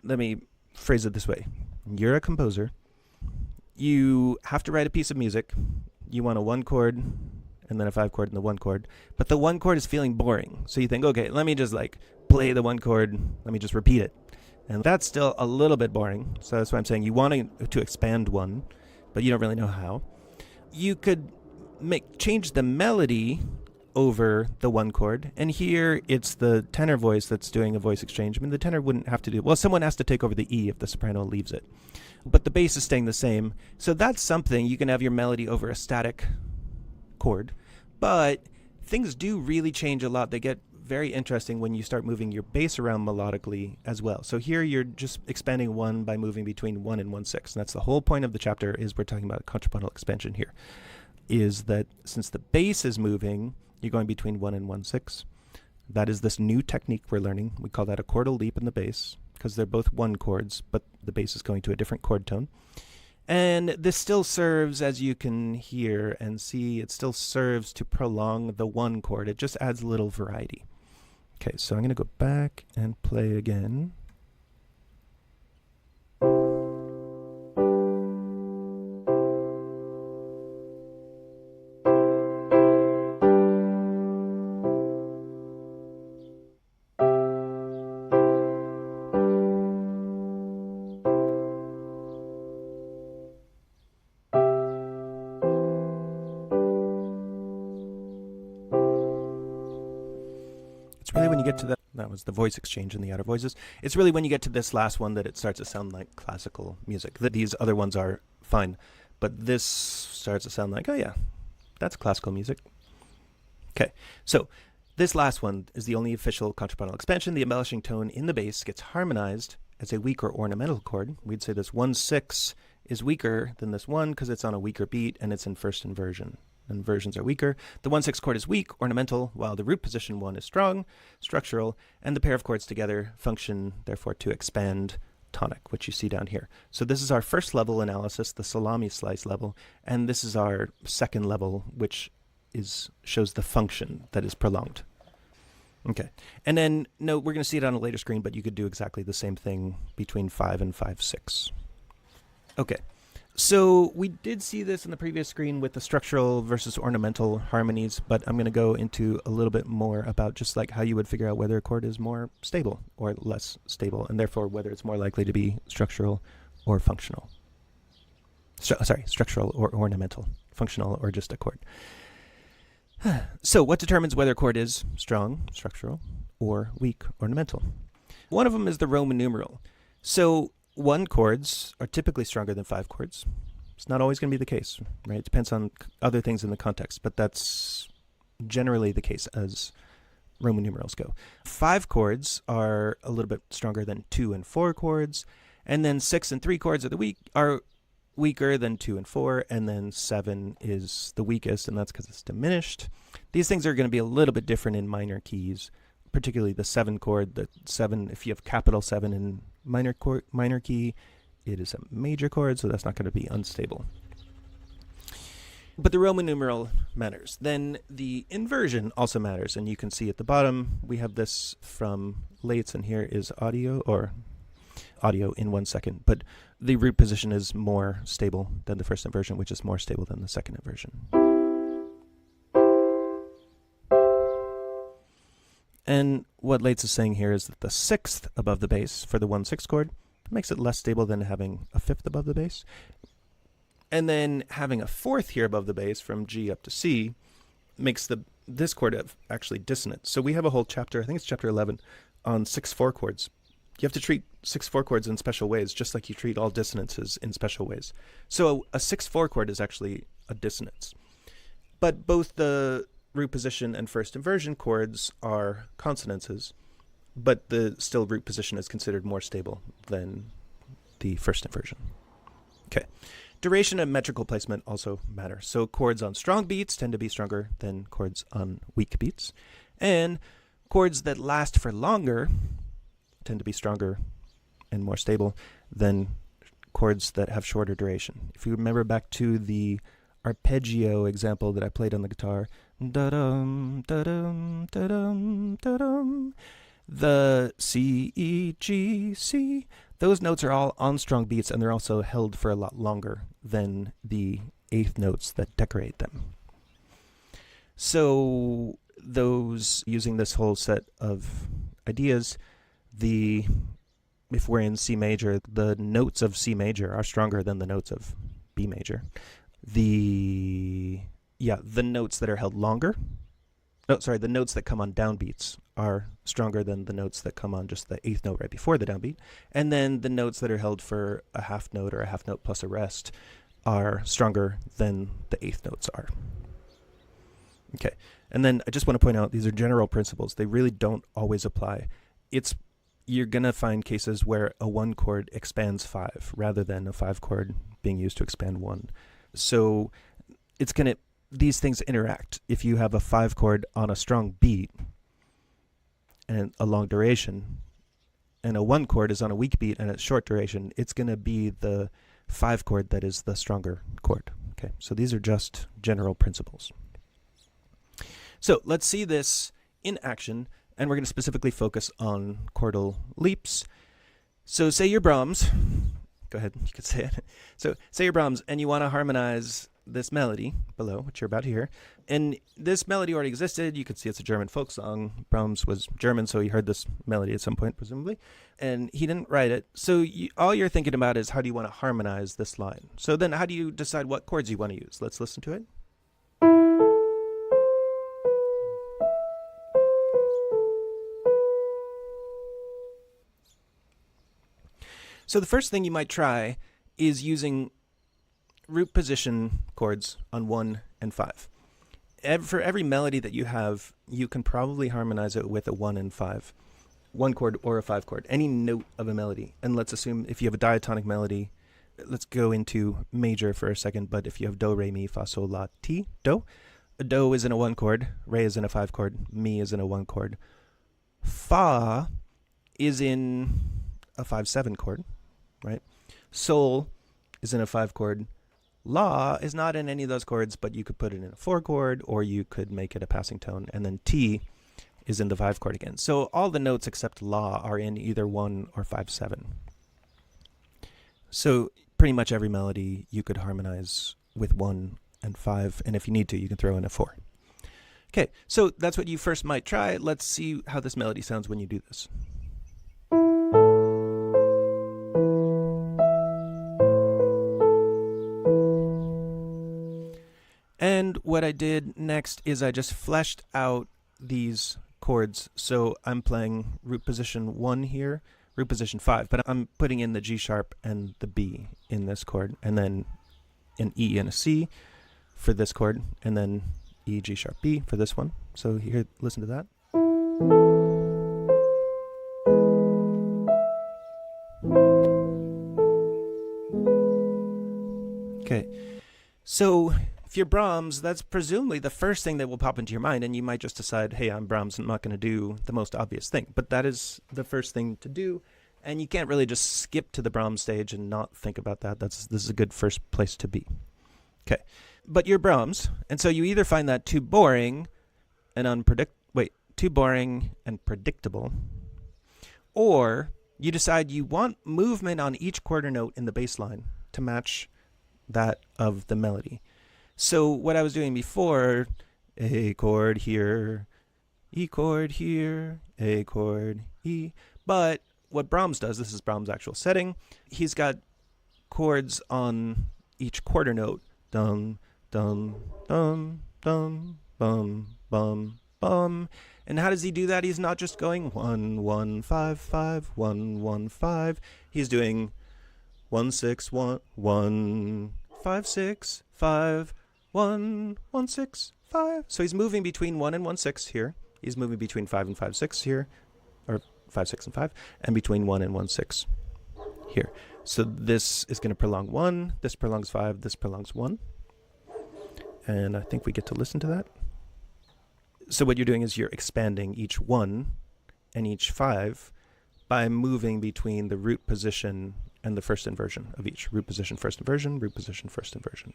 Let me phrase it this way. You're a composer. You have to write a piece of music. You want a 1 chord and then a 5 chord and the 1 chord. But the 1 chord is feeling boring. So you think, okay, let me just play the 1 chord. Let me just repeat it. And that's still a little bit boring. So that's why I'm saying you want to expand 1, but you don't really know how. You could change the melody over the 1 chord. And here it's the tenor voice that's doing a voice exchange. The tenor wouldn't have to do... Well, someone has to take over the E if the soprano leaves it. But the bass is staying the same. So that's something. You can have your melody over a static chord. But things do really change a lot. They get very interesting when you start moving your bass around melodically as well. So here you're just expanding 1 by moving between 1 and 1-6. And that's the whole point of the chapter, is we're talking about contrapuntal expansion here. Is that since the bass is moving, you're going between 1 and 1-6. That is this new technique we're learning. We call that a chordal leap in the bass, because they're both 1 chords, but the bass is going to a different chord tone. And this still serves, as you can hear and see, it still serves to prolong the 1 chord. It just adds a little variety. Okay, so I'm going to go back and play again. you get to that was the voice exchange in the outer voices. It's really when you get to this last one that it starts to sound like classical music. That these other ones are fine, but this starts to sound like, oh yeah, that's classical music. Okay, so this last one is the only official contrapuntal expansion. The embellishing tone in the bass gets harmonized as a weaker ornamental chord. We'd say this 1/6 is weaker than this 1 because it's on a weaker beat and it's in first inversion. Inversions are weaker. The 1/6 chord is weak, ornamental, while the root position 1 is strong, structural, and the pair of chords together function, therefore, to expand tonic, which you see down here. So this is our first level analysis, the salami slice level, and this is our second level, which shows the function that is prolonged. Okay, and then, no, we're going to see it on a later screen, but you could do exactly the same thing between 5 and 5/6. Okay, so we did see this in the previous screen with the structural versus ornamental harmonies, but I'm going to go into a little bit more about just like how you would figure out whether a chord is more stable or less stable, and therefore whether it's more likely to be structural or functional. Structural or ornamental, functional or just a chord. So what determines whether a chord is strong, structural, or weak, ornamental? One of them is the Roman numeral. So 1 chords are typically stronger than 5 chords. It's not always going to be the case, right? It depends on other things in the context, but that's generally the case as Roman numerals go. 5 chords are a little bit stronger than 2 and 4 chords, and then 6 and 3 chords are weaker than 2 and 4, and then 7 is the weakest, and that's because it's diminished. These things are going to be a little bit different in minor keys, particularly the 7 chord. The 7, if you have capital 7 in minor key, it is a major chord, so that's not going to be unstable. But the Roman numeral matters. Then the inversion also matters, and you can see at the bottom, we have this from Laitz, and here is audio in 1 second, but the root position is more stable than the first inversion, which is more stable than the second inversion. And what Laitz is saying here is that the 6th above the bass for the 1/6 chord makes it less stable than having a 5th above the bass. And then having a 4th here above the bass from G up to C makes this chord actually dissonant. So we have a whole chapter, I think it's chapter 11, on 6/4 chords. You have to treat 6/4 chords in special ways, just like you treat all dissonances in special ways. So a 6/4 chord is actually a dissonance. But both the root position and first inversion chords are consonances, but the still root position is considered more stable than the first inversion. Okay. Duration and metrical placement also matter. So chords on strong beats tend to be stronger than chords on weak beats. And chords that last for longer tend to be stronger and more stable than chords that have shorter duration. If you remember back to the arpeggio example that I played on the guitar, da-dum, da-dum, da-dum, da-dum, the C, E, G, C, those notes are all on strong beats, and they're also held for a lot longer than the 8th notes that decorate them. So those, using this whole set of ideas, if we're in C major, the notes of C major are stronger than the notes of B major. The notes that are held longer, the notes that come on downbeats are stronger than the notes that come on just the 8th note right before the downbeat. And then the notes that are held for a half note or a half note plus a rest are stronger than the 8th notes are. Okay, and then I just want to point out, these are general principles. They really don't always apply. You're going to find cases where a 1 chord expands 5 rather than a 5 chord being used to expand 1. So these things interact. If you have a 5 chord on a strong beat and a long duration, and a 1 chord is on a weak beat and it's short duration, it's going to be the 5 chord that is the stronger chord. Okay, so these are just general principles. So let's see this in action, and we're going to specifically focus on chordal leaps. So say you're Brahms. Go ahead, you could say it. So say you're Brahms, and you want to harmonize this melody below, which you're about to hear. And this melody already existed. You could see it's a German folk song. Brahms was German, so he heard this melody at some point, presumably. And he didn't write it. So all you're thinking about is, how do you want to harmonize this line? So then how do you decide what chords you want to use? Let's listen to it. So the first thing you might try is using root position chords on 1 and 5. For every melody that you have, you can probably harmonize it with a 1 and 5. 1 chord or a 5 chord, any note of a melody. And let's assume if you have a diatonic melody, let's go into major for a second, but if you have do, re, mi, fa, sol, la, ti, do, a do is in a 1 chord, re is in a 5 chord, mi is in a 1 chord, fa is in a 5/7 chord, right? Sol is in a 5 chord. La is not in any of those chords, but you could put it in a 4 chord, or you could make it a passing tone. And then ti is in the 5 chord again. So all the notes except la are in either 1 or 5/7. So pretty much every melody you could harmonize with 1 and 5, and if you need to, you can throw in a 4. Okay, so that's what you first might try. Let's see how this melody sounds when you do this. And what I did next is I just fleshed out these chords. So I'm playing root position 1 here, root position 5, but I'm putting in the G sharp and the B in this chord, and then an E and a C for this chord, and then E, G sharp, B for this one. So here, listen to that. Okay, so if you're Brahms, that's presumably the first thing that will pop into your mind, and you might just decide, hey, I'm Brahms, I'm not going to do the most obvious thing. But that is the first thing to do, and you can't really just skip to the Brahms stage and not think about that. This is a good first place to be. Okay, but you're Brahms, and so you either find that too boring and too boring and predictable, or you decide you want movement on each quarter note in the bass line to match that of the melody. So what I was doing before, A chord here, E chord here, A chord, E. But what Brahms does, this is Brahms' actual setting, he's got chords on each quarter note. Dum, dum, dum, dum, bum, bum, bum. And how does he do that? He's not just going 1, 1, 5, 5, 1, 1, 5. He's doing 1, 6, 1, 1, 5, 6, 5, 1, 1, 6, 5. So he's moving between 1 and 1, 6 here. He's moving between 5 and 5, 6 here, or 5, 6, and 5, and between 1 and 1, 6 here. So this is going to prolong 1, this prolongs 5, this prolongs 1. And I think we get to listen to that. So what you're doing is you're expanding each 1 and each 5 by moving between the root position and the first inversion of each. Root position, first inversion, root position, first inversion.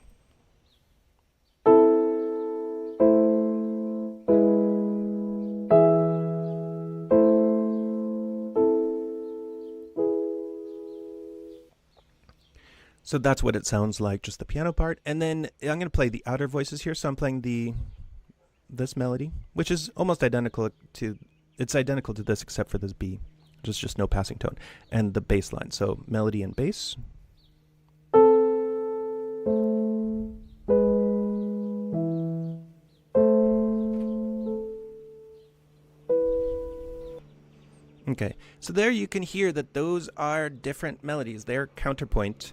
So that's what it sounds like, just the piano part. And then I'm going to play the outer voices here. So I'm playing this melody, which is almost identical to this except for this B. Just no passing tone. And the bass line. So melody and bass. Okay, so there you can hear that those are different melodies. They're counterpoint.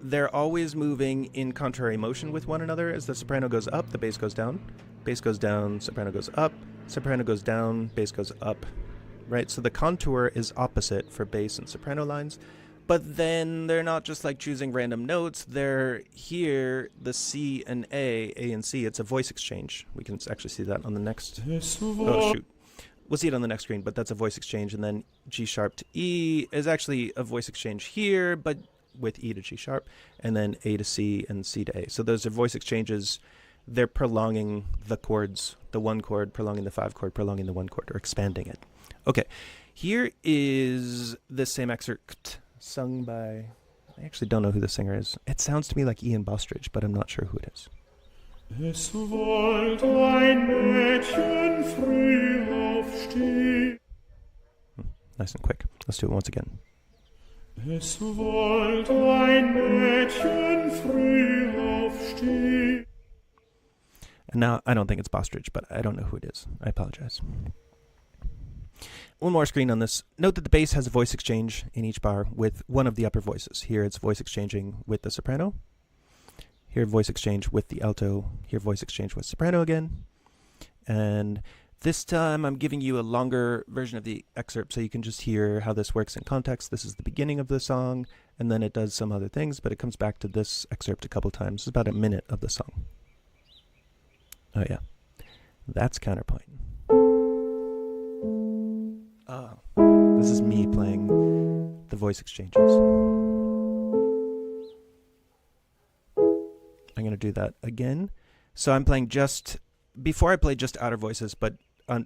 They're always moving in contrary motion with one another. As the soprano goes up, the bass goes down. Bass goes down, soprano goes up. Soprano goes down, bass goes up. Right? So the contour is opposite for bass and soprano lines. But then they're not just like choosing random notes. They're here, the C and A and C. It's a voice exchange. We can actually see that on the next... Oh, shoot. We'll see it on the next screen, but that's a voice exchange. And then G sharp to E is actually a voice exchange here, but with E to G sharp, and then A to C and C to A. So those are voice exchanges. They're prolonging the chords, the 1 chord, prolonging the 5 chord, prolonging the 1 chord, or expanding it. Okay, here is the same excerpt sung by, I actually don't know who the singer is. It sounds to me like Ian Bostridge, but I'm not sure who it is. Es wollt ein Mädchen früh aufstehen. Nice and quick. Let's do it once again. Es wollt ein Mädchen früh aufstehen. And now I don't think it's Bostridge, but I don't know who it is. I apologize. One more screen on this. Note that the bass has a voice exchange in each bar with one of the upper voices. Here it's voice exchanging with the soprano. Here voice exchange with the alto. Here voice exchange with soprano again. And this time I'm giving you a longer version of the excerpt so you can just hear how this works in context. This is the beginning of the song, and then it does some other things, but it comes back to this excerpt a couple times. It's about a minute of the song. Oh yeah, that's counterpoint. Oh, this is me playing the voice exchanges. I'm going to do that again. So I'm playing before I played just outer voices, but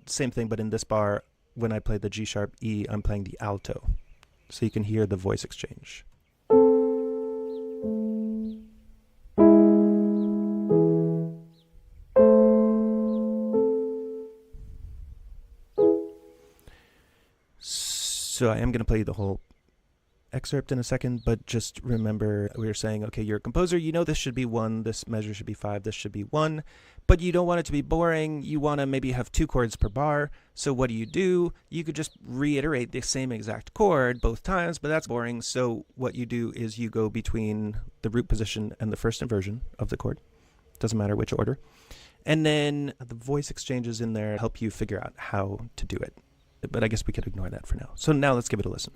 same thing, but in this bar, when I play the G sharp E, I'm playing the alto. So you can hear the voice exchange. So I am going to play the whole excerpt in a second, but just remember we were saying, okay, you're a composer, you know this should be 1, this measure should be 5, this should be 1, but you don't want it to be boring. You want to maybe have 2 chords per bar. So what do? You could just reiterate the same exact chord both times, but that's boring. So what you do is you go between the root position and the first inversion of the chord. Doesn't matter which order. And then the voice exchanges in there help you figure out how to do it. But I guess we could ignore that for now. So now let's give it a listen.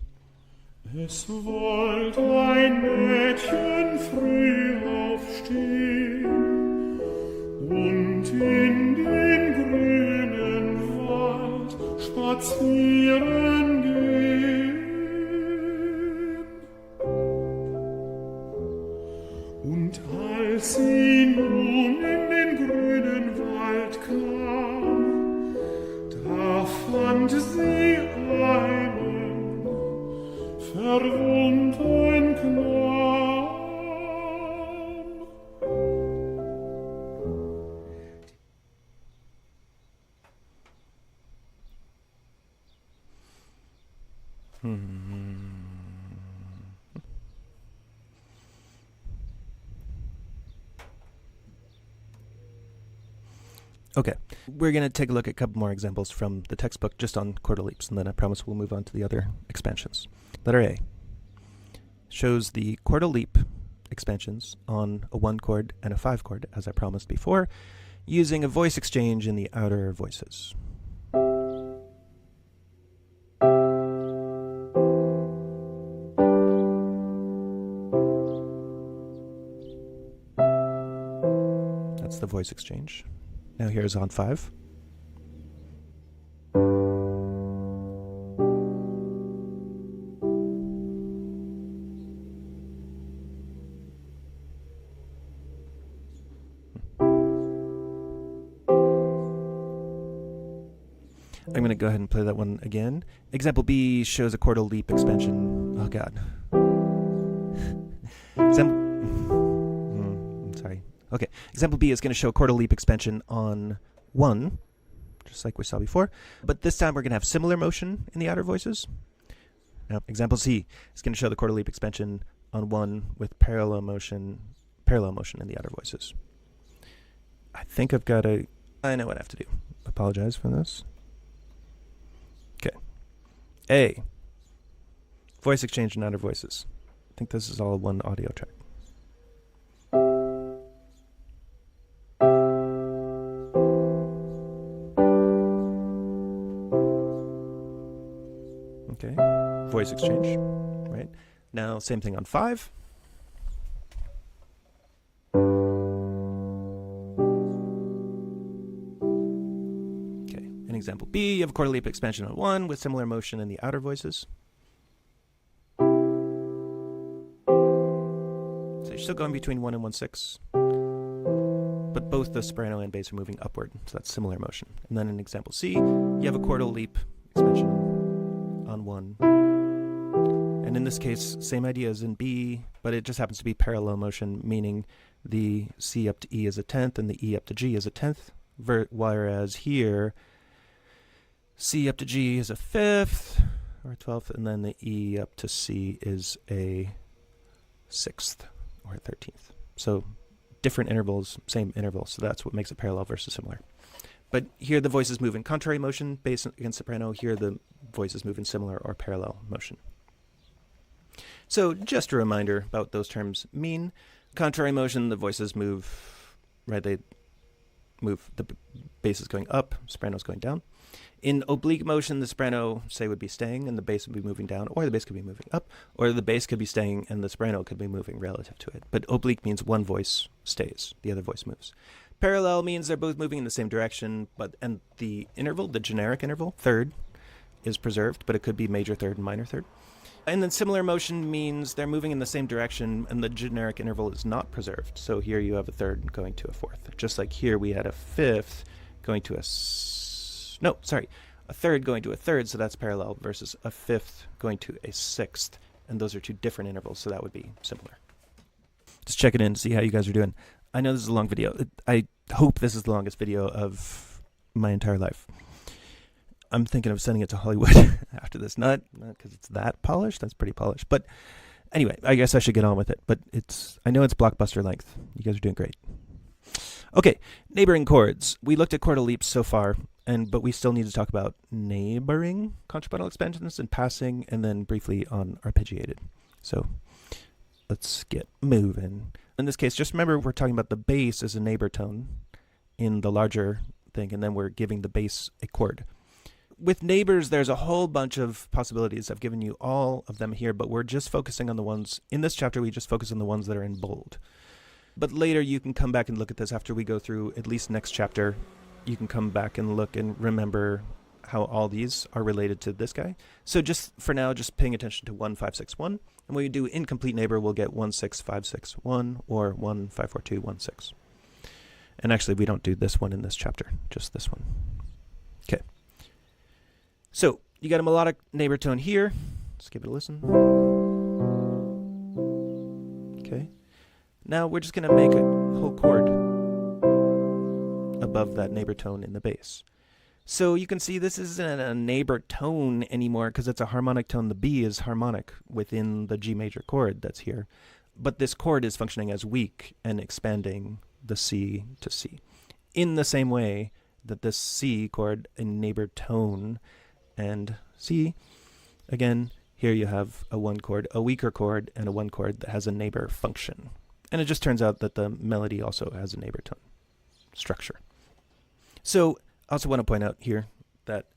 Es wollt ein Mädchen früh aufstehen und in den grünen Wald spazieren gehen. Und als sie nun in den grünen Wald kam, da fand sie einen verwundeten Knaben. Okay, we're going to take a look at a couple more examples from the textbook just on chordal leaps, and then I promise we'll move on to the other expansions. Letter A shows the chordal leap expansions on a 1 chord and a 5 chord, as I promised before, using a voice exchange in the outer voices. That's the voice exchange. Now here's on 5. I'm going to go ahead and play that one again. Example B shows a chordal leap expansion. Oh, God. Sorry. Okay. Example B is going to show a chordal leap expansion on 1, just like we saw before. But this time we're going to have similar motion in the outer voices. Now, example C is going to show the chordal leap expansion on 1 with parallel motion in the outer voices. I think I know what I have to do. Apologize for this. Okay. A. Voice exchange in outer voices. I think this is all one audio track. Okay. Voice exchange. Right. Now, same thing on 5. Example B, you have a chordal leap expansion on 1 with similar motion in the outer voices. So you're still going between 1 and 1/6, but both the soprano and bass are moving upward, so that's similar motion. And then in example C, you have a chordal leap expansion on 1. And in this case, same idea as in B, but it just happens to be parallel motion, meaning the C up to E is a 10th and the E up to G is a 10th, whereas here, C up to G is a 5th or a 12th, and then the E up to C is a 6th or a 13th. So different intervals, same interval, so that's what makes it parallel versus similar. But here the voices move in contrary motion, bass against soprano. Here the voices move in similar or parallel motion. So just a reminder about what those terms mean. Contrary motion, the voices move, right? They move, the bass is going up, soprano is going down. In oblique motion, the soprano, say, would be staying and the bass would be moving down, or the bass could be moving up, or the bass could be staying and the soprano could be moving relative to it. But oblique means one voice stays, the other voice moves. Parallel means they're both moving in the same direction, and the interval, the generic interval, third, is preserved, but it could be major third and minor third. And then similar motion means they're moving in the same direction and the generic interval is not preserved. So here you have a third going to a fourth. Just like here we had a fifth going to a third going to a third, so that's parallel, versus a fifth going to a sixth. And those are two different intervals, so that would be similar. Just check it in to see how you guys are doing. I know this is a long video. I hope this is the longest video of my entire life. I'm thinking of sending it to Hollywood after this. Not because it's that polished. That's pretty polished. But anyway, I guess I should get on with it. But I know it's blockbuster length. You guys are doing great. Okay, neighboring chords. We looked at chordal leaps so far, but we still need to talk about neighboring contrapuntal expansions and passing, and then briefly on arpeggiated. So let's get moving. In this case, just remember we're talking about the bass as a neighbor tone in the larger thing, and then we're giving the bass a chord. With neighbors, there's a whole bunch of possibilities. I've given you all of them here, but we're just focusing on the ones, in this chapter, we just focus on the ones that are in bold. But later you can come back and look at this after we go through at least next chapter. You can come back and look and remember how all these are related to this guy. So just for now, just paying attention to 1, 5, 6, 1. And when we do incomplete neighbor, we'll get 1, 6, 5, 6, 1, or 1, 5, 4, 2, 1, 6. And actually, we don't do this one in this chapter, just this one. Okay. So you got a melodic neighbor tone here. Let's give it a listen. Okay. Now we're just going to make a whole chord above that neighbor tone in the bass. So you can see this isn't a neighbor tone anymore because it's a harmonic tone. The B is harmonic within the G major chord that's here. But this chord is functioning as weak and expanding the C to C. In the same way that this C chord, a neighbor tone, and C, again, here you have a 1 chord, a weaker chord, and a 1 chord that has a neighbor function. And it just turns out that the melody also has a neighbor tone structure. So I also want to point out here that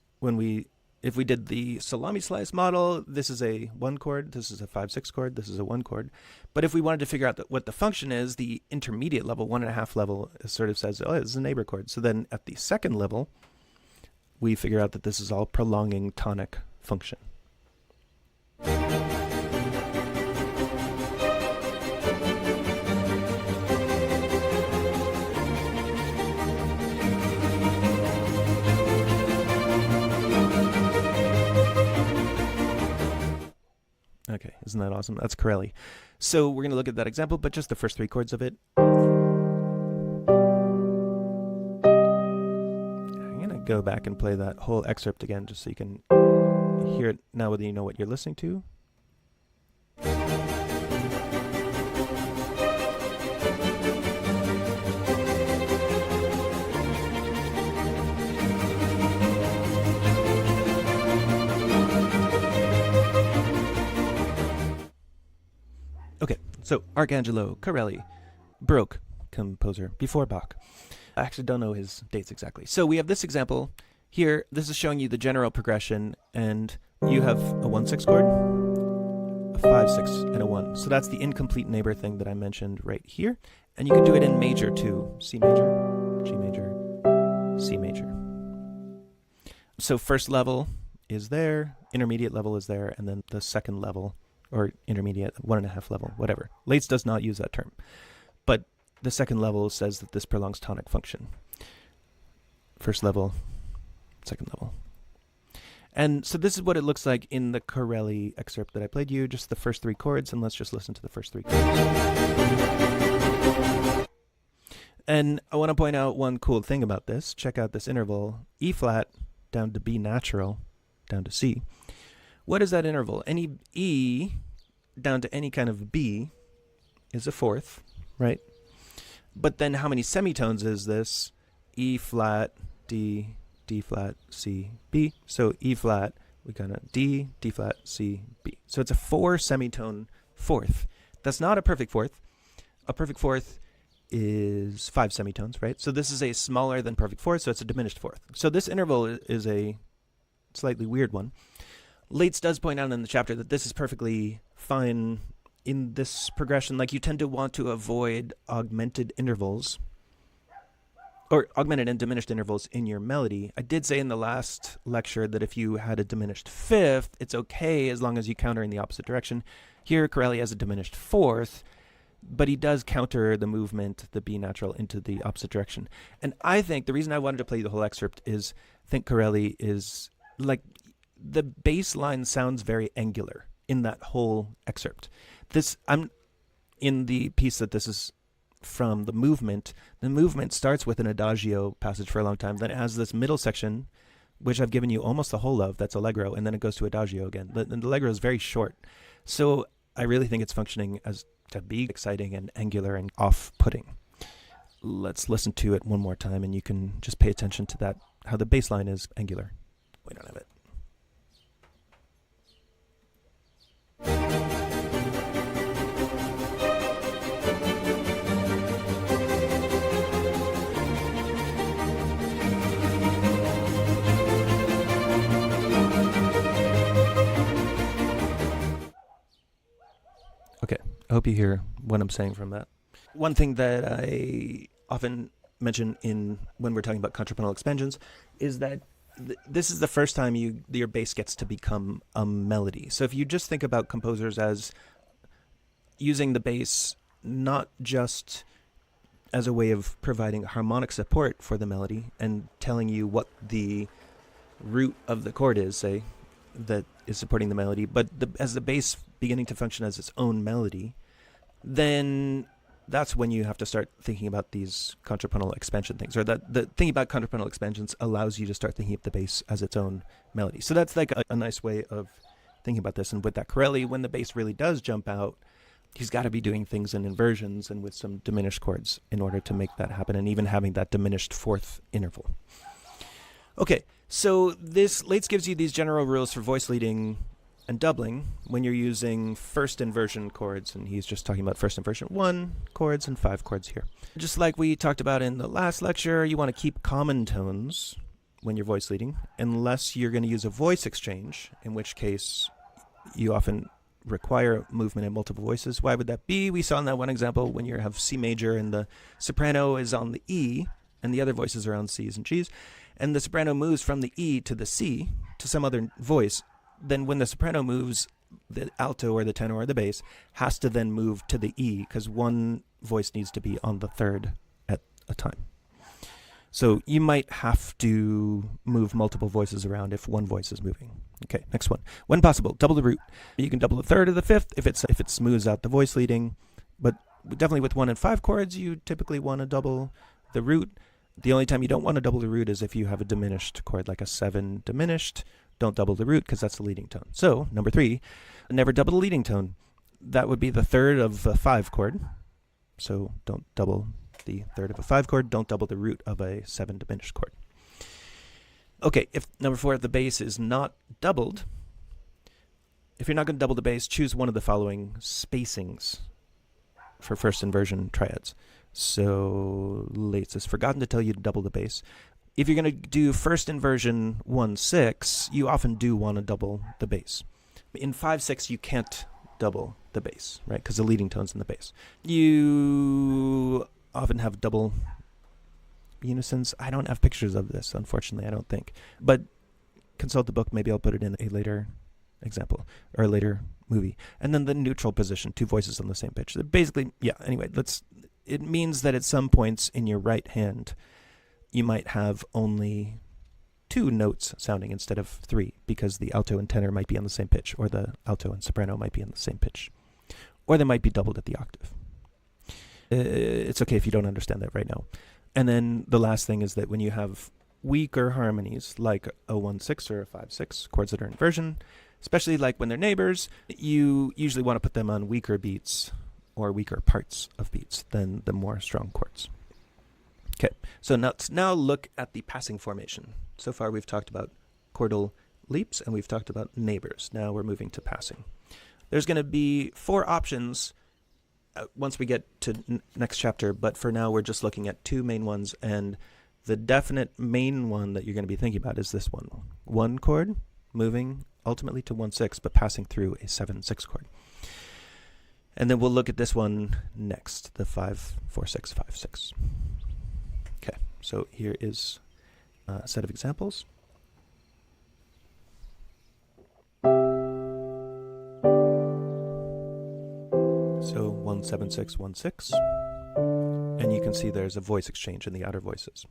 if we did the salami slice model, this is a 1 chord, this is a 5/6 chord, this is a 1 chord. But if we wanted to figure out what the function is, the intermediate level, 1.5 level, sort of says, oh, this is a neighbor chord. So then at the second level, we figure out that this is all prolonging tonic function. Okay, isn't that awesome? That's Corelli. So we're going to look at that example, but just the first 3 chords of it. I'm going to go back and play that whole excerpt again just so you can hear it now whether you know what you're listening to. Okay, so Arcangelo Corelli, Baroque composer before Bach. I actually don't know his dates exactly. So we have this example here. This is showing you the general progression, and you have a 1/6 chord, a 5/6, and a 1. So that's the incomplete neighbor thing that I mentioned right here. And you can do it in major too. C major, G major, C major. So first level is there, intermediate level is there, and then the second level, or intermediate, 1.5 level, whatever. Laitz does not use that term. But the second level says that this prolongs tonic function. First level, second level. And so this is what it looks like in the Corelli excerpt that I played you, just the first 3 chords, and let's just listen to the first 3 chords. And I want to point out one cool thing about this. Check out this interval, E flat down to B natural, down to C. What is that interval? Any E down to any kind of B is a 4th, right? But then how many semitones is this? E flat, D, D flat, C, B. So E flat, we got a D, D flat, C, B. So it's a 4 semitone fourth. That's not a perfect fourth. A perfect fourth is 5 semitones, right? So this is a smaller than perfect fourth, so it's a diminished fourth. So this interval is a slightly weird one. Laitz does point out in the chapter that this is perfectly fine in this progression. Like, you tend to want to avoid augmented intervals, or augmented and diminished intervals in your melody. I did say in the last lecture that if you had a diminished fifth, it's okay as long as you counter in the opposite direction. Here, Corelli has a diminished fourth, but he does counter the movement, the B natural, into the opposite direction. And I think the reason I wanted to play the whole excerpt is I think Corelli is, like, the bass line sounds very angular in that whole excerpt. I'm in the piece that this is from the movement starts with an adagio passage for a long time. Then it has this middle section, which I've given you almost the whole of, that's allegro, and then it goes to adagio again. The allegro is very short. So I really think it's functioning as to be exciting and angular and off-putting. Let's listen to it one more time, and you can just pay attention to that, how the bass line is angular. We don't have it. Okay, I hope you hear what I'm saying from that. One thing that I often mention when we're talking about contrapuntal expansions is that this is the first time your bass gets to become a melody. So if you just think about composers as using the bass not just as a way of providing harmonic support for the melody and telling you what the root of the chord is, say, that is supporting the melody, but as the bass beginning to function as its own melody, then that's when you have to start thinking about these contrapuntal expansion things, or that the thing about contrapuntal expansions allows you to start thinking of the bass as its own melody. So that's like a nice way of thinking about this. And with that Corelli, when the bass really does jump out, he's got to be doing things in inversions and with some diminished chords in order to make that happen, and even having that diminished fourth interval. Okay, so this Laitz gives you these general rules for voice leading and doubling when you're using first inversion chords, and he's just talking about first inversion 1 chords and 5 chords here. Just like we talked about in the last lecture, you want to keep common tones when you're voice leading, unless you're going to use a voice exchange, in which case you often require movement in multiple voices. Why would that be? We saw in that one example when you have C major and the soprano is on the E and the other voices are on C's and G's, and the soprano moves from the E to the C to some other voice. Then when the soprano moves, the alto or the tenor or the bass has to then move to the E, because one voice needs to be on the third at a time. So you might have to move multiple voices around if one voice is moving. Okay, next one. When possible, double the root. You can double the third or the fifth if it smooths out the voice leading, but definitely with 1 and 5 chords, you typically want to double the root. The only time you don't want to double the root is if you have a diminished chord, like a 7 diminished. Don't double the root because that's the leading tone. So, number 3, never double the leading tone. That would be the third of a 5 chord. So don't double the third of a 5 chord. Don't double the root of a 7 diminished chord. Okay, if number 4, if the bass is not doubled, if you're not going to double the bass, choose one of the following spacings for first inversion triads. So Laitz has forgotten to tell you to double the bass. If you're going to do first inversion 1/6, you often do want to double the bass. In 5/6, you can't double the bass, right? Because the leading tone's in the bass. You often have double unisons. I don't have pictures of this, unfortunately, I don't think. But consult the book. Maybe I'll put it in a later example or a later movie. And then the neutral position, 2 voices on the same pitch. Basically, yeah, anyway, it means that at some points in your right hand, you might have only 2 notes sounding instead of 3, because the alto and tenor might be on the same pitch, or the alto and soprano might be on the same pitch, or they might be doubled at the octave. It's okay if you don't understand that right now. And then the last thing is that when you have weaker harmonies, like a 1/6 or a 5/6, chords that are inversion, especially like when they're neighbors, you usually want to put them on weaker beats or weaker parts of beats than the more strong chords. Okay, so let's now look at the passing formation. So far we've talked about chordal leaps and we've talked about neighbors. Now we're moving to passing. There's going to be 4 options once we get to next chapter, but for now we're just looking at 2 main ones, and the definite main one that you're going to be thinking about is this one. 1 chord moving ultimately to 1/6, but passing through a 7/6 chord. And then we'll look at this one next, the 5/4/6 5/6. Okay, so here is a set of examples. So 1/7/6 1/6, and you can see there's a voice exchange in the outer voices.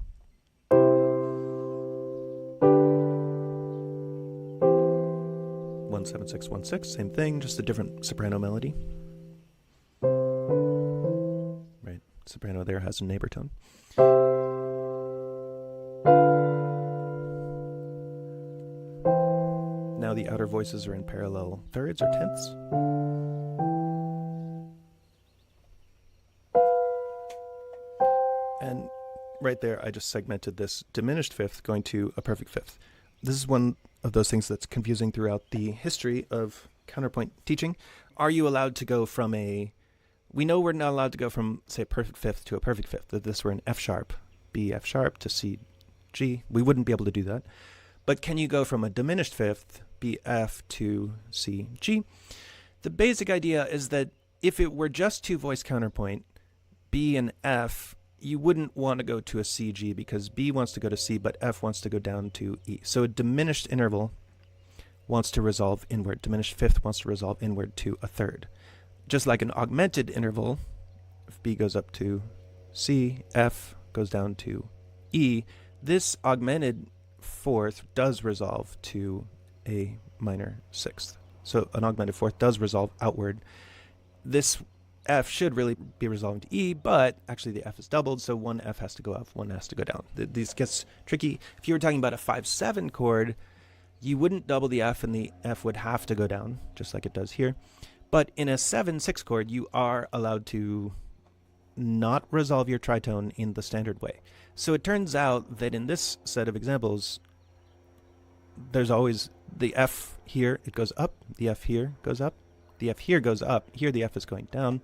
1/7/6 1/6, same thing, just a different soprano melody. Right, soprano there has a neighbor tone. Now the outer voices are in parallel thirds or tenths. And right there, I just segmented this diminished fifth going to a perfect fifth. This is one of those things that's confusing throughout the history of counterpoint teaching. Are you allowed to go from we know we're not allowed to go from, say, a perfect fifth to a perfect fifth. If this were an F sharp, B F sharp to C G, we wouldn't be able to do that. But can you go from a diminished fifth, B F, to C G? The basic idea is that if it were just 2 voice counterpoint, B and F, you wouldn't want to go to a C G because B wants to go to C, but F wants to go down to E. So a diminished interval wants to resolve inward. Diminished fifth wants to resolve inward to a third. Just like an augmented interval, if B goes up to C, F goes down to E, this augmented fourth does resolve to a minor sixth. So an augmented fourth does resolve outward. This F should really be resolving to E, but actually the F is doubled, so one F has to go up, one has to go down. This gets tricky. If you were talking about a 5/7 chord, you wouldn't double the F, and the F would have to go down, just like it does here. But in a 7/6 chord, you are allowed to not resolve your tritone in the standard way. So it turns out that in this set of examples, there's always the F here, it goes up, the F here goes up, the F here goes up, here the F is going down.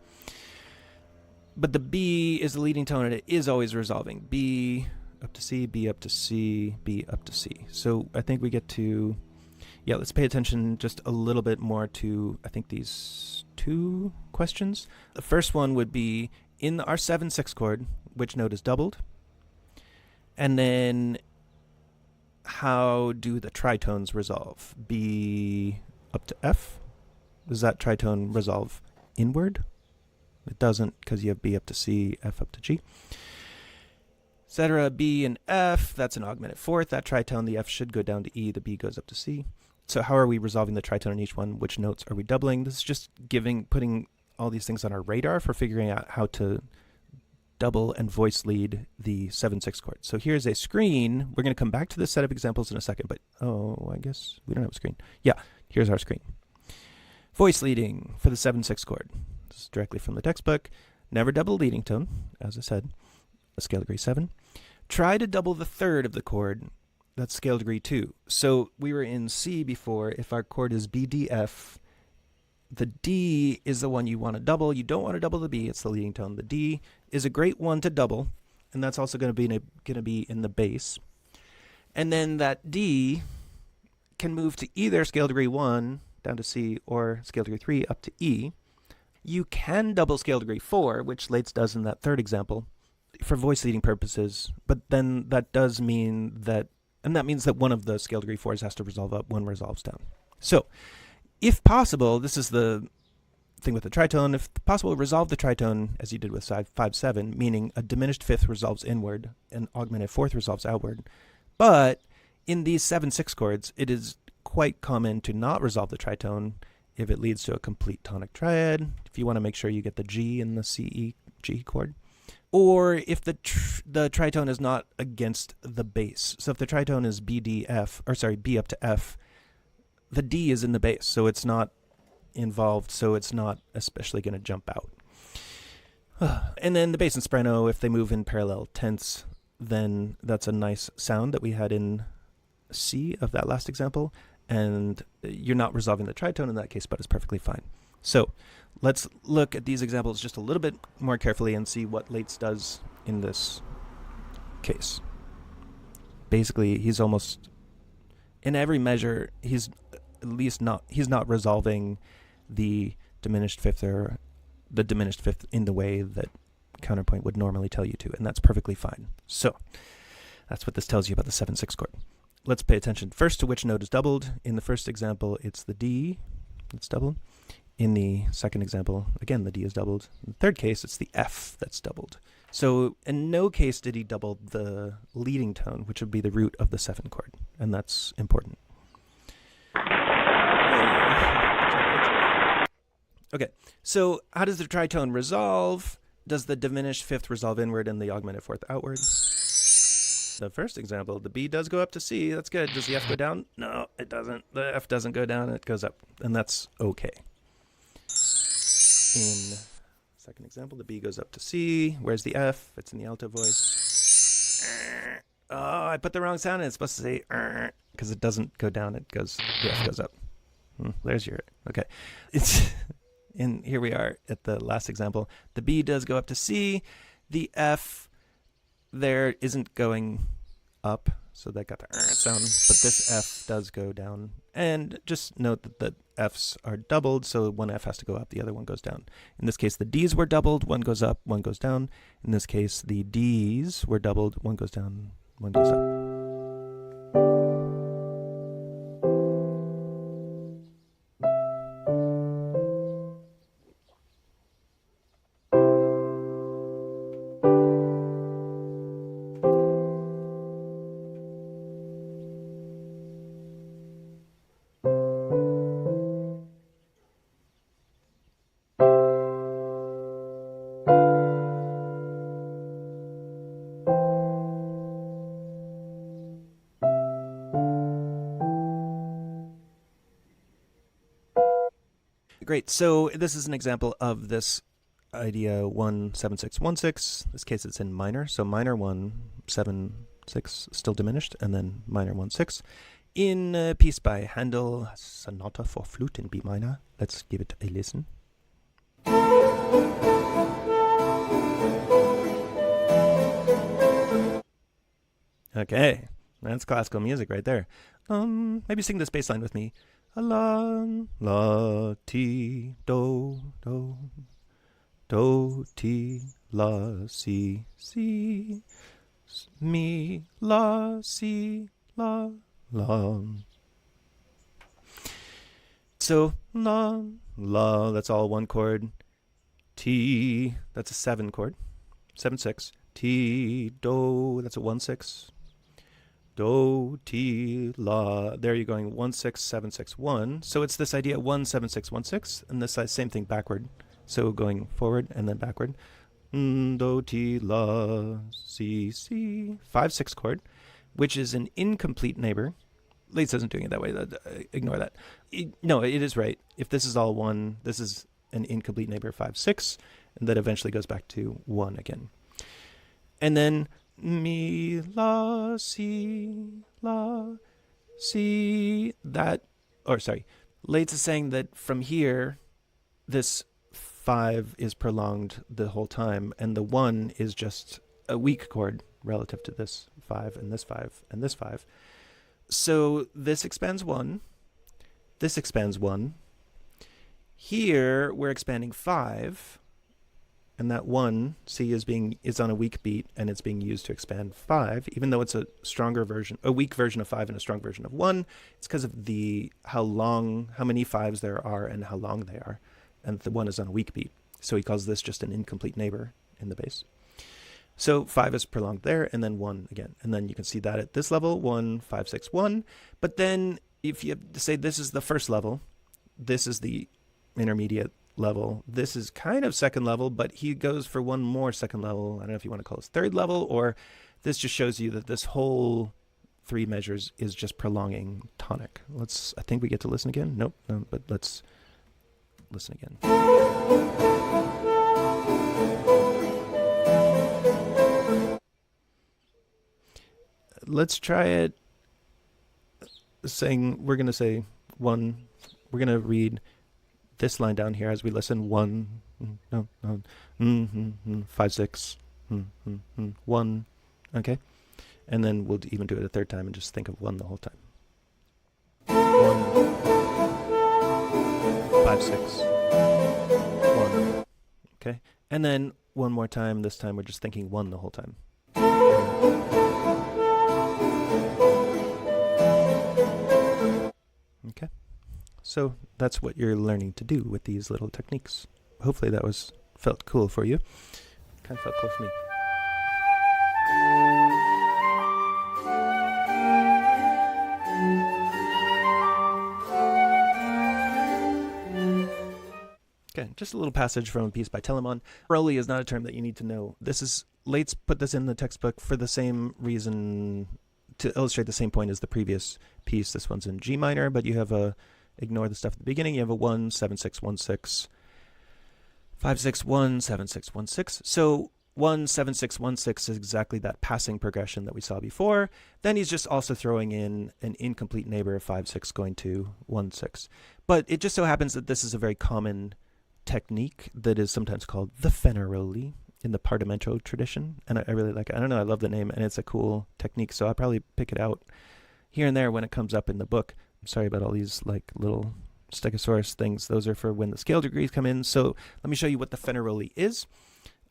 But the B is the leading tone, and it is always resolving. B up to C, B up to C, B up to C. So I think we get to, let's pay attention just a little bit more to, I think, these 2 questions. The first one would be, in our 7/6 chord, which note is doubled? And then, how do the tritones resolve? B up to F? Does that tritone resolve inward? It doesn't, because you have B up to C, F up to G, etc. B and F, that's an augmented fourth. That tritone, the F should go down to E, the B goes up to C. So how are we resolving the tritone in each one? Which notes are we doubling? This is just putting all these things on our radar for figuring out how to double and voice lead the 7/6 chord. So here's a screen. We're going to come back to this set of examples in a second, but I guess we don't have a screen. Yeah, here's our screen. Voice leading for the 7/6 chord. This is directly from the textbook. Never double leading tone, as I said, a scale degree 7. Try to double the third of the chord. That's scale degree 2. So we were in C before. If our chord is B, D, F, the D is the one you want to double. You don't want to double the B. It's the leading tone. The D is a great one to double, and that's also going to be in the bass. And then that D can move to either scale degree 1 down to C or scale degree 3 up to E. You can double scale degree 4, which Laitz does in that third example, for voice leading purposes, but then that does mean that, and that means that one of the scale degree 4s has to resolve up, one resolves down. So, if possible, this is the thing with the tritone, if possible, resolve the tritone as you did with 5/7, meaning a diminished fifth resolves inward, an augmented fourth resolves outward. But in these 7/6 chords, it is quite common to not resolve the tritone if it leads to a complete tonic triad, if you want to make sure you get the G in the C-E G chord, or if the tritone is not against the bass. So if the tritone is B, D, F, or sorry, B up to F, the D is in the bass, so it's not involved, so it's not especially going to jump out. And then the bass and soprano, if they move in parallel tenths, then that's a nice sound that we had in C of that last example, and you're not resolving the tritone in that case, but it's perfectly fine. So let's look at these examples just a little bit more carefully and see what Laitz does in this case. Basically, he's almost, in every measure, he's not resolving the diminished fifth or the diminished fifth in the way that counterpoint would normally tell you to, and that's perfectly fine. So that's what this tells you about the 7/6 chord. Let's pay attention first to which note is doubled. In the first example, it's the D that's doubled. In the second example, again, the D is doubled. In the third case, it's the F that's doubled. So in no case did he double the leading tone, which would be the root of the 7 chord, and that's important. Okay, so how does the tritone resolve? Does the diminished fifth resolve inward and the augmented fourth outward? The first example, the B does go up to C. That's good. Does the F go down? No, it doesn't. The F doesn't go down. It goes up, and that's okay. In second example, the B goes up to C. Where's the F? It's in the alto voice. Oh, I put the wrong sound in. It's supposed to say because it doesn't go down. It goes. The F goes up. There's your okay. It's. And here we are at the last example. The B does go up to C. The F there isn't going up, so that got the sound, but this F does go down. And just note that the Fs are doubled, so one F has to go up, the other one goes down. In this case, the Ds were doubled, one goes up, one goes down. In this case, the Ds were doubled, one goes down, one goes up. Great. So this is an example of this idea 1-7-6-1-6. In this case, it's in minor. So minor 1-7-6, still diminished, and then minor 1-6. In a piece by Handel, Sonata for Flute in B minor. Let's give it a listen. Okay, that's classical music right there. Maybe sing this bass line with me. La, la, ti, do, do, do, ti, la, si, si, mi, la, si, la, la. So, la, la, that's all one chord. Ti, that's a 7 chord. 7-6. Ti, do, that's a 1-6. Do, ti, la. There you're going 1-6-7-6-1. So it's this idea 1-7-6-1-6, and this same thing backward. So going forward and then backward. Do, ti, la, si, si. 5-6 chord, which is an incomplete neighbor. Laitz isn't doing it that way. Ignore that. No, it is right. If this is all 1, this is an incomplete neighbor 5-6, and that eventually goes back to 1 again. And then mi, la, si, that, or sorry, Laitz is saying that from here, this 5 is prolonged the whole time, and the 1 is just a weak chord relative to this 5 and this 5 and this 5. So this expands 1, this expands 1. Here, we're expanding 5. And that 1, C, is on a weak beat, and it's being used to expand 5, even though it's a weak version of 5 and a strong version of 1. It's because of how many 5s there are and how long they are, and the 1 is on a weak beat. So he calls this just an incomplete neighbor in the bass. So 5 is prolonged there, and then 1 again. And then you can see that at this level, 1, 5, 6, 1. But then if you say this is the first level, this is the intermediate level, this is kind of second level, but he goes for one more second level. I don't know if you want to call this third level, or this just shows you that this whole 3 measures is just prolonging tonic. I think we get to listen again. Nope, no, but let's listen again. let's try it saying, we're going to say one, we're going to read this line down here as we listen. 1, 5, 6, 1. Okay. And then we'll even do it a third time and just think of 1 the whole time. 1, 5, 6, 1. Okay. And then one more time. This time we're just thinking 1 the whole time. Okay. So that's what you're learning to do with these little techniques. Hopefully that felt cool for you. Kind of felt cool for me. Okay, just a little passage from a piece by Telemann. Fenaroli is not a term that you need to know. Laitz put this in the textbook for the same reason, to illustrate the same point as the previous piece. This one's in G minor, but you have ignore the stuff at the beginning. You have a 1, 7, 6, 1, 6, 5, 6, 1, 7, 6, 1, 6. So 1, 7, 6, 1, 6 is exactly that passing progression that we saw before. Then he's just also throwing in an incomplete neighbor of 5, 6 going to 1, 6. But it just so happens that this is a very common technique that is sometimes called the Fenaroli in the Parlamento tradition. And I really like it. I don't know, I love the name, and it's a cool technique. So I'll probably pick it out here and there when it comes up in the book. I'm sorry about all these like little stegosaurus things. Those are for when the scale degrees come in. So let me show you what the Fenaroli is.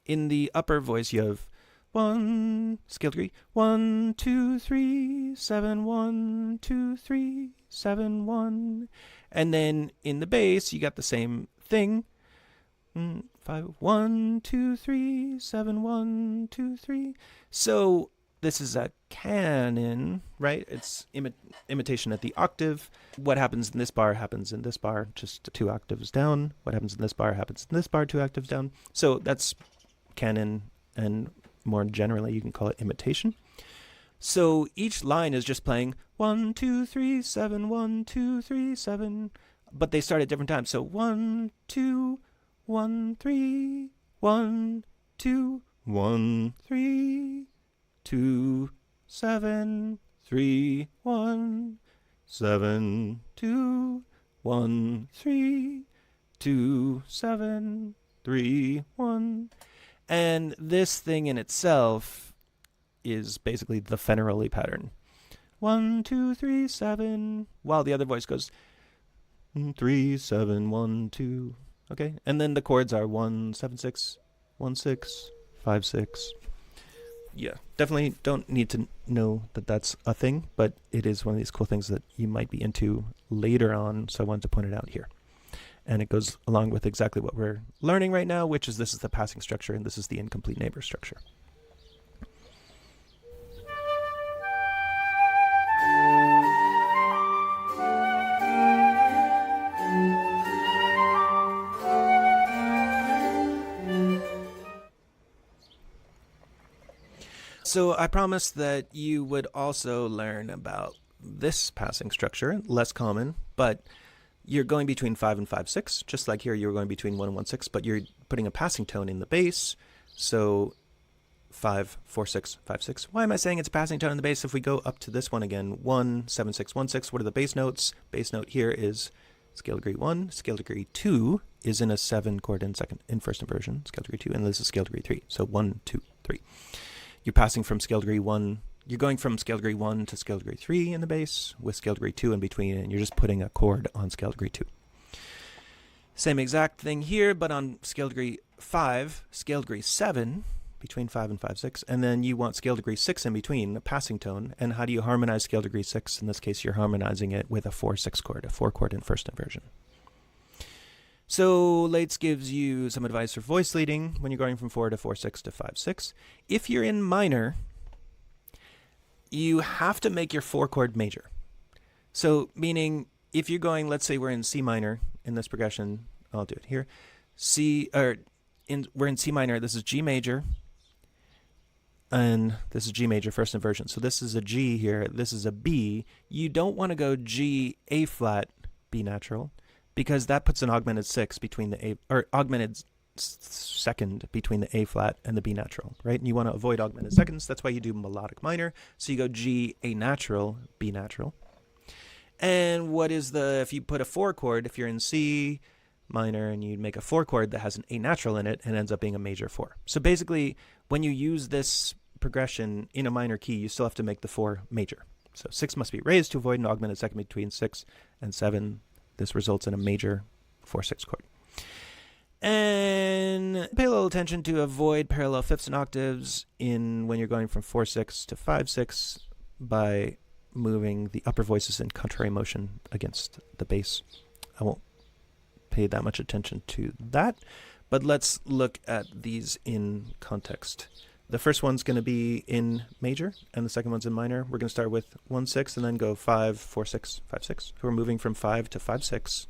In the upper voice, you have 1, scale degree, 1, 2, 3, 7, 1, 2, 3, 7, 1. And then in the bass, you got the same thing. 5, 1, 2, 3, 7, 1, 2, 3. So this is a canon, right? It's imitation at the octave. What happens in this bar happens in this bar, just 2 octaves down. What happens in this bar happens in this bar, 2 octaves down. So that's canon, and more generally, you can call it imitation. So each line is just playing 1, 2, 3, 7, 1, 2, 3, 7, but they start at different times. So 1, 2, 1, 3, 1, 2, 1, 3, 2, 7, 3, 1, 7, 2, 1, 3, 2, 7, 3, 1. And this thing in itself is basically the Fenaroli pattern. 1, 2, 3, 7, while the other voice goes 3, 7, 1, 2. Okay, and then the chords are 1, 7, 6, 1, 6, 5, 6. Yeah, definitely don't need to know that that's a thing, but it is one of these cool things that you might be into later on, so I wanted to point it out here. And it goes along with exactly what we're learning right now, which is this is the passing structure and this is the incomplete neighbor structure. So I promised that you would also learn about this passing structure, less common, but you're going between 5 and 5, 6, just like here you're going between 1 and 1, 6, but you're putting a passing tone in the bass. So 5, 4, 6, 5, 6. Why am I saying it's a passing tone in the bass? If we go up to this one again, 1, 7, 6, 1, 6, what are the bass notes? Bass note here is scale degree 1, scale degree 2 is in a 7 chord in first inversion, scale degree 2, and this is scale degree 3. So 1, 2, 3. You're passing from scale degree 1. You're going from scale degree 1 to scale degree 3 in the bass with scale degree 2 in between, and you're just putting a chord on scale degree 2. Same exact thing here, but on scale degree 5, scale degree 7, between 5 and 5, 6, and then you want scale degree 6 in between, a passing tone. And how do you harmonize scale degree 6? In this case, you're harmonizing it with a 4/6 chord, a 4 chord in first inversion. So Laitz gives you some advice for voice leading when you're going from 4 to 4/6 to 5/6. If you're in minor, you have to make your 4 chord major. So meaning if you're going, let's say we're in C minor in this progression, I'll do it here. We're in C minor, this is G major, and this is G major first inversion. So this is a G here, this is a B. You don't want to go G, A flat, B natural, because that puts an augmented 6 between the A, or augmented second between the A flat and the B natural, right? And you want to avoid augmented seconds. That's why you do melodic minor. So you go G, A natural, B natural. And what is if you put a 4 chord, if you're in C minor and you make a 4 chord that has an A natural in it, and ends up being a major 4. So basically, when you use this progression in a minor key, you still have to make the 4 major. So 6 must be raised to avoid an augmented second between 6 and 7. This results in a major 4/6 chord. And pay a little attention to avoid parallel fifths and octaves when you're going from 4/6 to 5/6 by moving the upper voices in contrary motion against the bass. I won't pay that much attention to that, but let's look at these in context. The first one's going to be in major, and the second one's in minor. We're going to start with 1/6 and then go 5/4/6, 5/6. So we're moving from 5 to 5/6.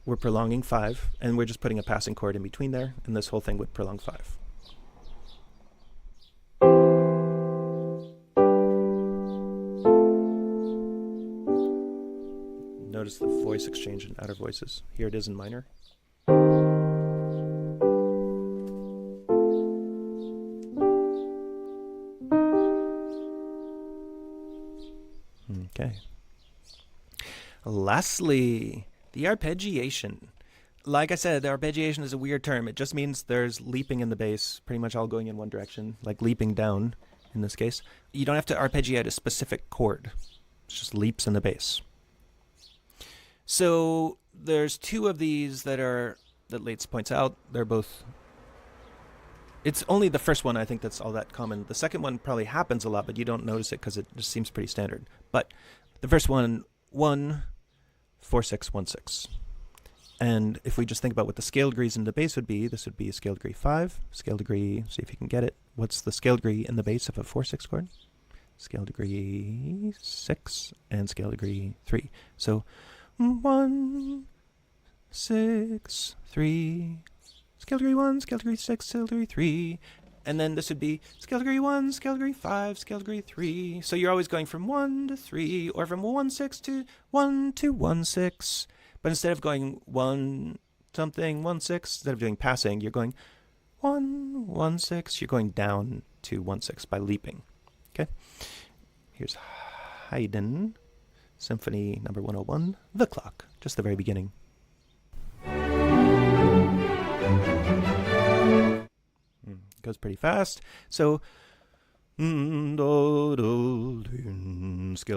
We're prolonging 5, and we're just putting a passing chord in between there, and this whole thing would prolong 5. Notice the voice exchange in outer voices. Here it is in minor. Okay. Lastly, the arpeggiation. Like I said, the arpeggiation is a weird term. It just means there's leaping in the bass, pretty much all going in one direction, like leaping down in this case. You don't have to arpeggiate a specific chord. It's just leaps in the bass. So there's 2 of these that Laitz points out. They're both... It's only the first one, I think, that's all that common. The second one probably happens a lot, but you don't notice it because it just seems pretty standard. But the first one, 1, 4/6, 1/6. And if we just think about what the scale degrees in the bass would be, this would be a scale degree 5, scale degree, see if you can get it. What's the scale degree in the bass of a 4/6 chord? Scale degree 6 and scale degree 3. So 1, 6, 3, scale degree 1, scale degree 6, scale degree 3. And then this would be scale degree 1, scale degree 5, scale degree 3. So you're always going from 1 to 3, or from 1/6 to 1 to 1/6. But instead of going 1 something, 1/6, instead of doing passing, you're going 1, 1/6. You're going down to 1/6 by leaping. Okay. Here's Haydn Symphony number 101, The Clock, just the very beginning. Goes pretty fast. So, scale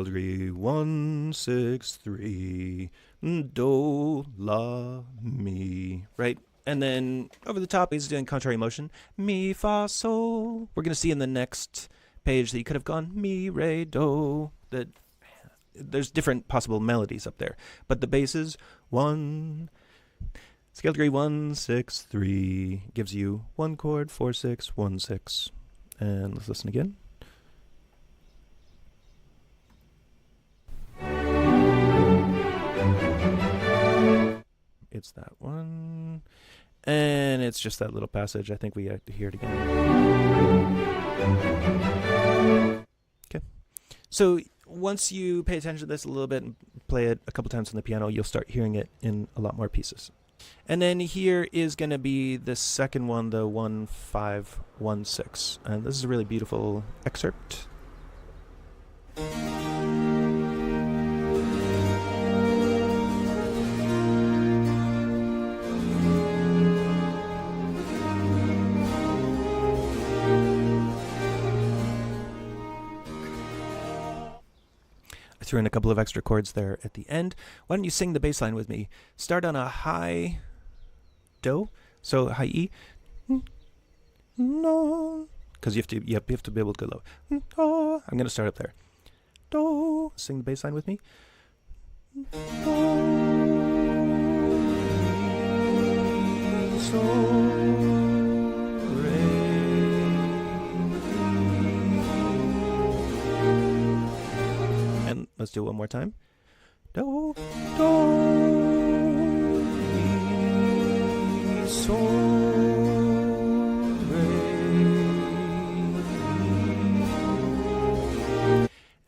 degree 1, 6, 3, do, la, mi, right? And then over the top, he's doing contrary motion, mi, fa, sol. We're going to see in the next page that you could have gone mi, re, do, that there's different possible melodies up there. But the bass is 1, scale degree 1, 6, 3, gives you 1 chord, 4/6, 1/6. And let's listen again. It's that one. And it's just that little passage. I think we have to hear it again. Okay. So once you pay attention to this a little bit and play it a couple times on the piano, you'll start hearing it in a lot more pieces. And then here is going to be the second one, the 1, 5, 1, 6. And this is a really beautiful excerpt. I threw in a couple of extra chords there at the end. Why don't you sing the bass line with me? Start on a high do, so high E, no, because you have to be able to go low. I'm going to start up there. Do, sing the bass line with me. Do, so. Let's do it one more time. Do, do, mi, sol, re.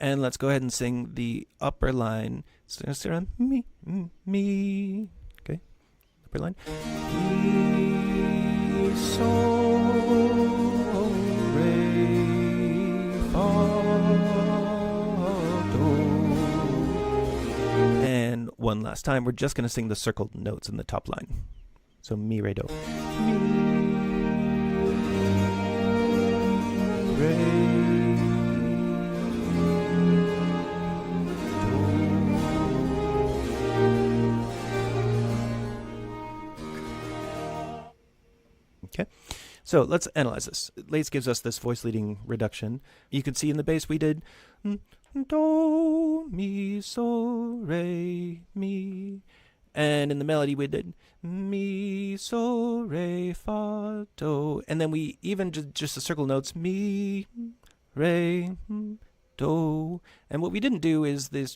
And let's go ahead and sing the upper line. Start on mi, mi. Okay, upper line. Mi, sol, re, fa, do. And one last time, we're just going to sing the circled notes in the top line. So mi, re, do. Mi, re, okay, so let's analyze this. Laitz gives us this voice leading reduction. You can see in the bass we did do, mi, sol, re, mi. And in the melody we did mi, sol, re, fa, do. And then we even just the circle notes mi, re, do. And what we didn't do is this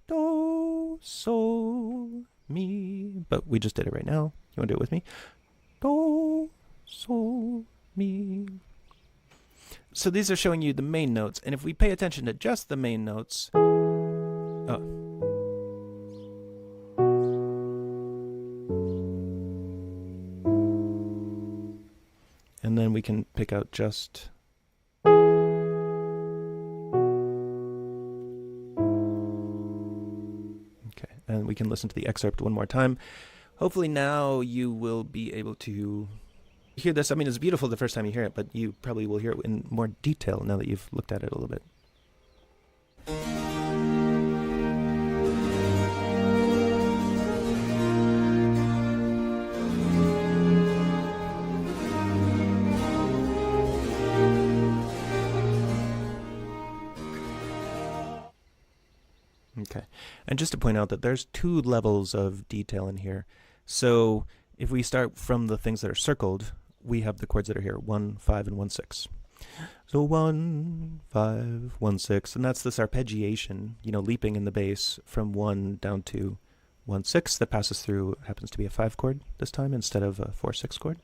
do, sol, mi. But we just did it right now. You want to do it with me? Do, sol, mi. So these are showing you the main notes, and if we pay attention to just the main notes, and then we can pick out just okay, and we can listen to the excerpt one more time. Hopefully now you will be able to hear this. I mean, it's beautiful the first time you hear it, but you probably will hear it in more detail now that you've looked at it a little bit. Okay, and just to point out that there's two levels of detail in here. So if we start from the things that are circled, we have the chords that are here, 1, 5, and 1, 6. So 1, 5, 1, 6, and that's this arpeggiation, leaping in the bass from 1 down to 1, 6 that passes through, happens to be a 5 chord this time instead of a 4, 6 chord.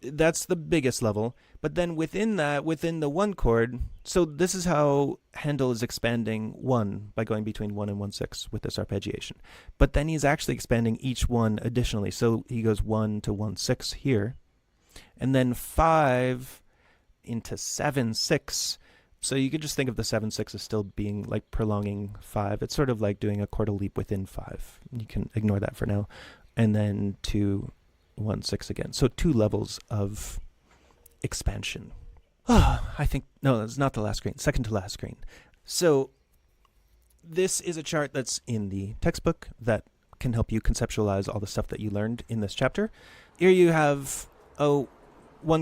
That's the biggest level. But then within that, within the 1 chord, so this is how Handel is expanding 1 by going between 1 and 1, 6 with this arpeggiation. But then he's actually expanding each one additionally. So he goes 1 to 1, 6 here, and then 5 into 7, 6. So you could just think of the 7, 6 as still being like prolonging 5. It's sort of like doing a chordal leap within 5. You can ignore that for now. And then to 1, 6 again. So 2 levels of expansion. I think, no, that's not the last screen, second to last screen. So this is a chart that's in the textbook that can help you conceptualize all the stuff that you learned in this chapter. Here you have, 1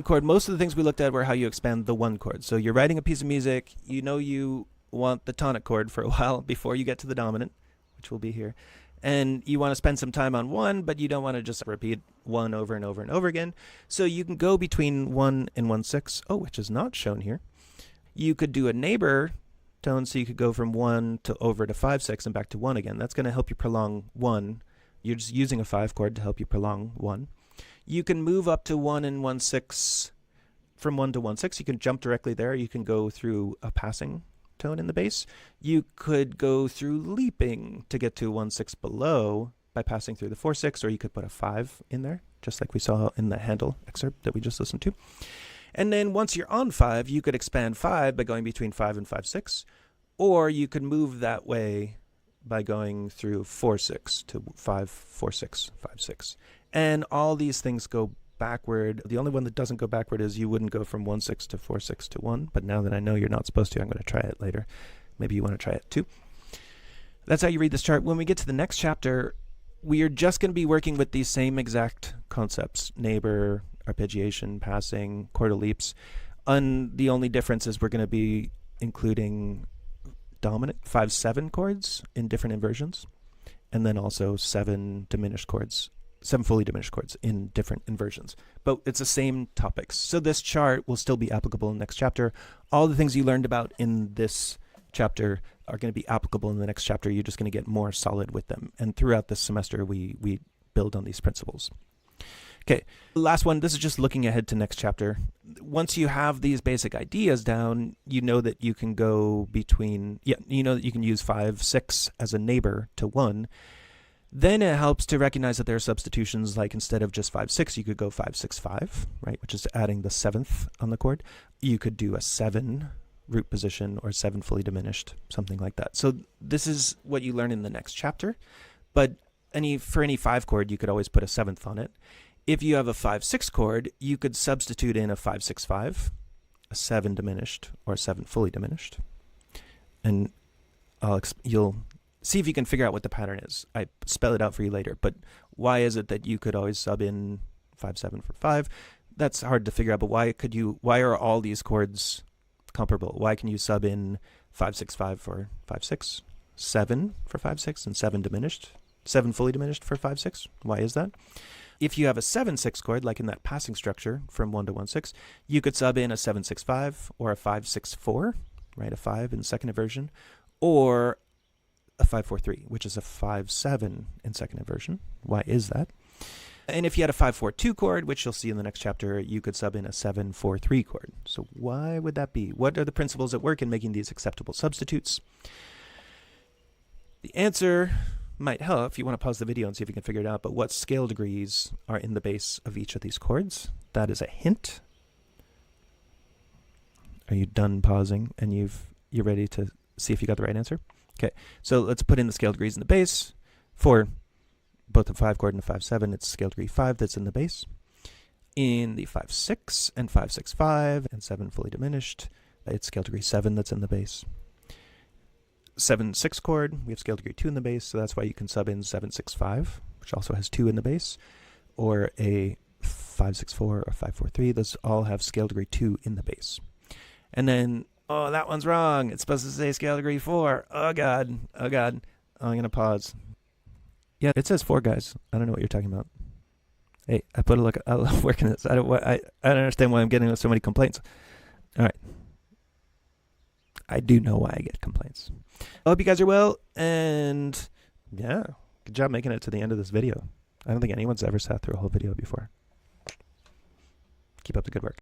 chord. Most of the things we looked at were how you expand the 1 chord. So you're writing a piece of music, you want the tonic chord for a while before you get to the dominant, which will be here. And you want to spend some time on 1, but you don't want to just repeat 1 over and over and over again. So you can go between 1 and 1, 6, which is not shown here. You could do a neighbor tone, so you could go from 1 to over to 5, 6 and back to 1 again. That's going to help you prolong 1. You're just using a 5 chord to help you prolong 1. You can move up to 1 and 1, 6. From 1 to 1, 6, you can jump directly there. You can go through a passing tone in the bass. You could go through leaping to get to 1, 6 below by passing through the 4, 6, or you could put a 5 in there, just like we saw in the Handel excerpt that we just listened to. And then once you're on 5, you could expand 5 by going between 5 and 5, 6, or you could move that way by going through 4, 6 to 5, 4, 6, 5, 6. And all these things go backward. The only one that doesn't go backward is you wouldn't go from 1, 6 to 4, 6 to 1. But now that I know you're not supposed to, I'm going to try it later. Maybe you want to try it too. That's how you read this chart. When we get to the next chapter, we are just going to be working with these same exact concepts: neighbor, arpeggiation, passing, chordal leaps. And the only difference is we're going to be including dominant 5, 7 chords in different inversions, and then also 7 diminished chords. 7 fully diminished chords in different inversions. But it's the same topics. So this chart will still be applicable in the next chapter. All the things you learned about in this chapter are going to be applicable in the next chapter. You're just going to get more solid with them. And throughout this semester, we build on these principles. Okay, last one. This is just looking ahead to next chapter. Once you have these basic ideas down, you know that you can go between, you know that you can use 5, 6 as a neighbor to 1. Then it helps to recognize that there are substitutions, like instead of just 5/6, you could go 5/6/5, right, which is adding the 7th on the chord. You could do a 7 root position or 7 fully diminished, something like that. So this is what you learn in the next chapter, but for any 5 chord, you could always put a 7th on it. If you have a 5/6 chord, you could substitute in a 5/6/5, a 7 diminished, or a 7 fully diminished. And you'll see if you can figure out what the pattern is. I spell it out for you later, but why is it that you could always sub in 5/7 for 5? That's hard to figure out, but why are all these chords comparable? Why can you sub in 5/6/5 for 5/6, 7 for 5/6, and 7 diminished, 7 fully diminished for 5/6? Why is that? If you have a 7/6 chord, like in that passing structure from 1 to 1/6, you could sub in a 7/6/5 or a 5/6/4, right, a 5 in second inversion, or a 5/4/3, which is a 5/7 in second inversion. Why is that? And if you had a 5/4/2 chord, which you'll see in the next chapter, you could sub in a 7/4/3 chord. So why would that be? What are the principles at work in making these acceptable substitutes? The answer might help if you want to pause the video and see if you can figure it out, but what scale degrees are in the base of each of these chords? That is a hint. Are you done pausing and you're ready to see if you got the right answer? Okay, so let's put in the scale degrees in the bass. For both the 5 chord and the 5/7, it's scale degree 5 that's in the bass. In the 5/6 and 5/6/5 and 7 fully diminished, it's scale degree 7 that's in the bass. 7/6 chord, we have scale degree 2 in the bass, so that's why you can sub in 7/6/5, which also has 2 in the bass, or a 5/6/4 or 5/4/3. Those all have scale degree 2 in the bass. And then, oh, that one's wrong. It's supposed to say scale degree 4. Oh, God. Oh, God. Oh, I'm going to pause. Yeah, it says 4, guys. I don't know what you're talking about. Hey, I put a lot of work in this. I don't understand why I'm getting so many complaints. All right. I do know why I get complaints. I hope you guys are well, and yeah, good job making it to the end of this video. I don't think anyone's ever sat through a whole video before. Keep up the good work.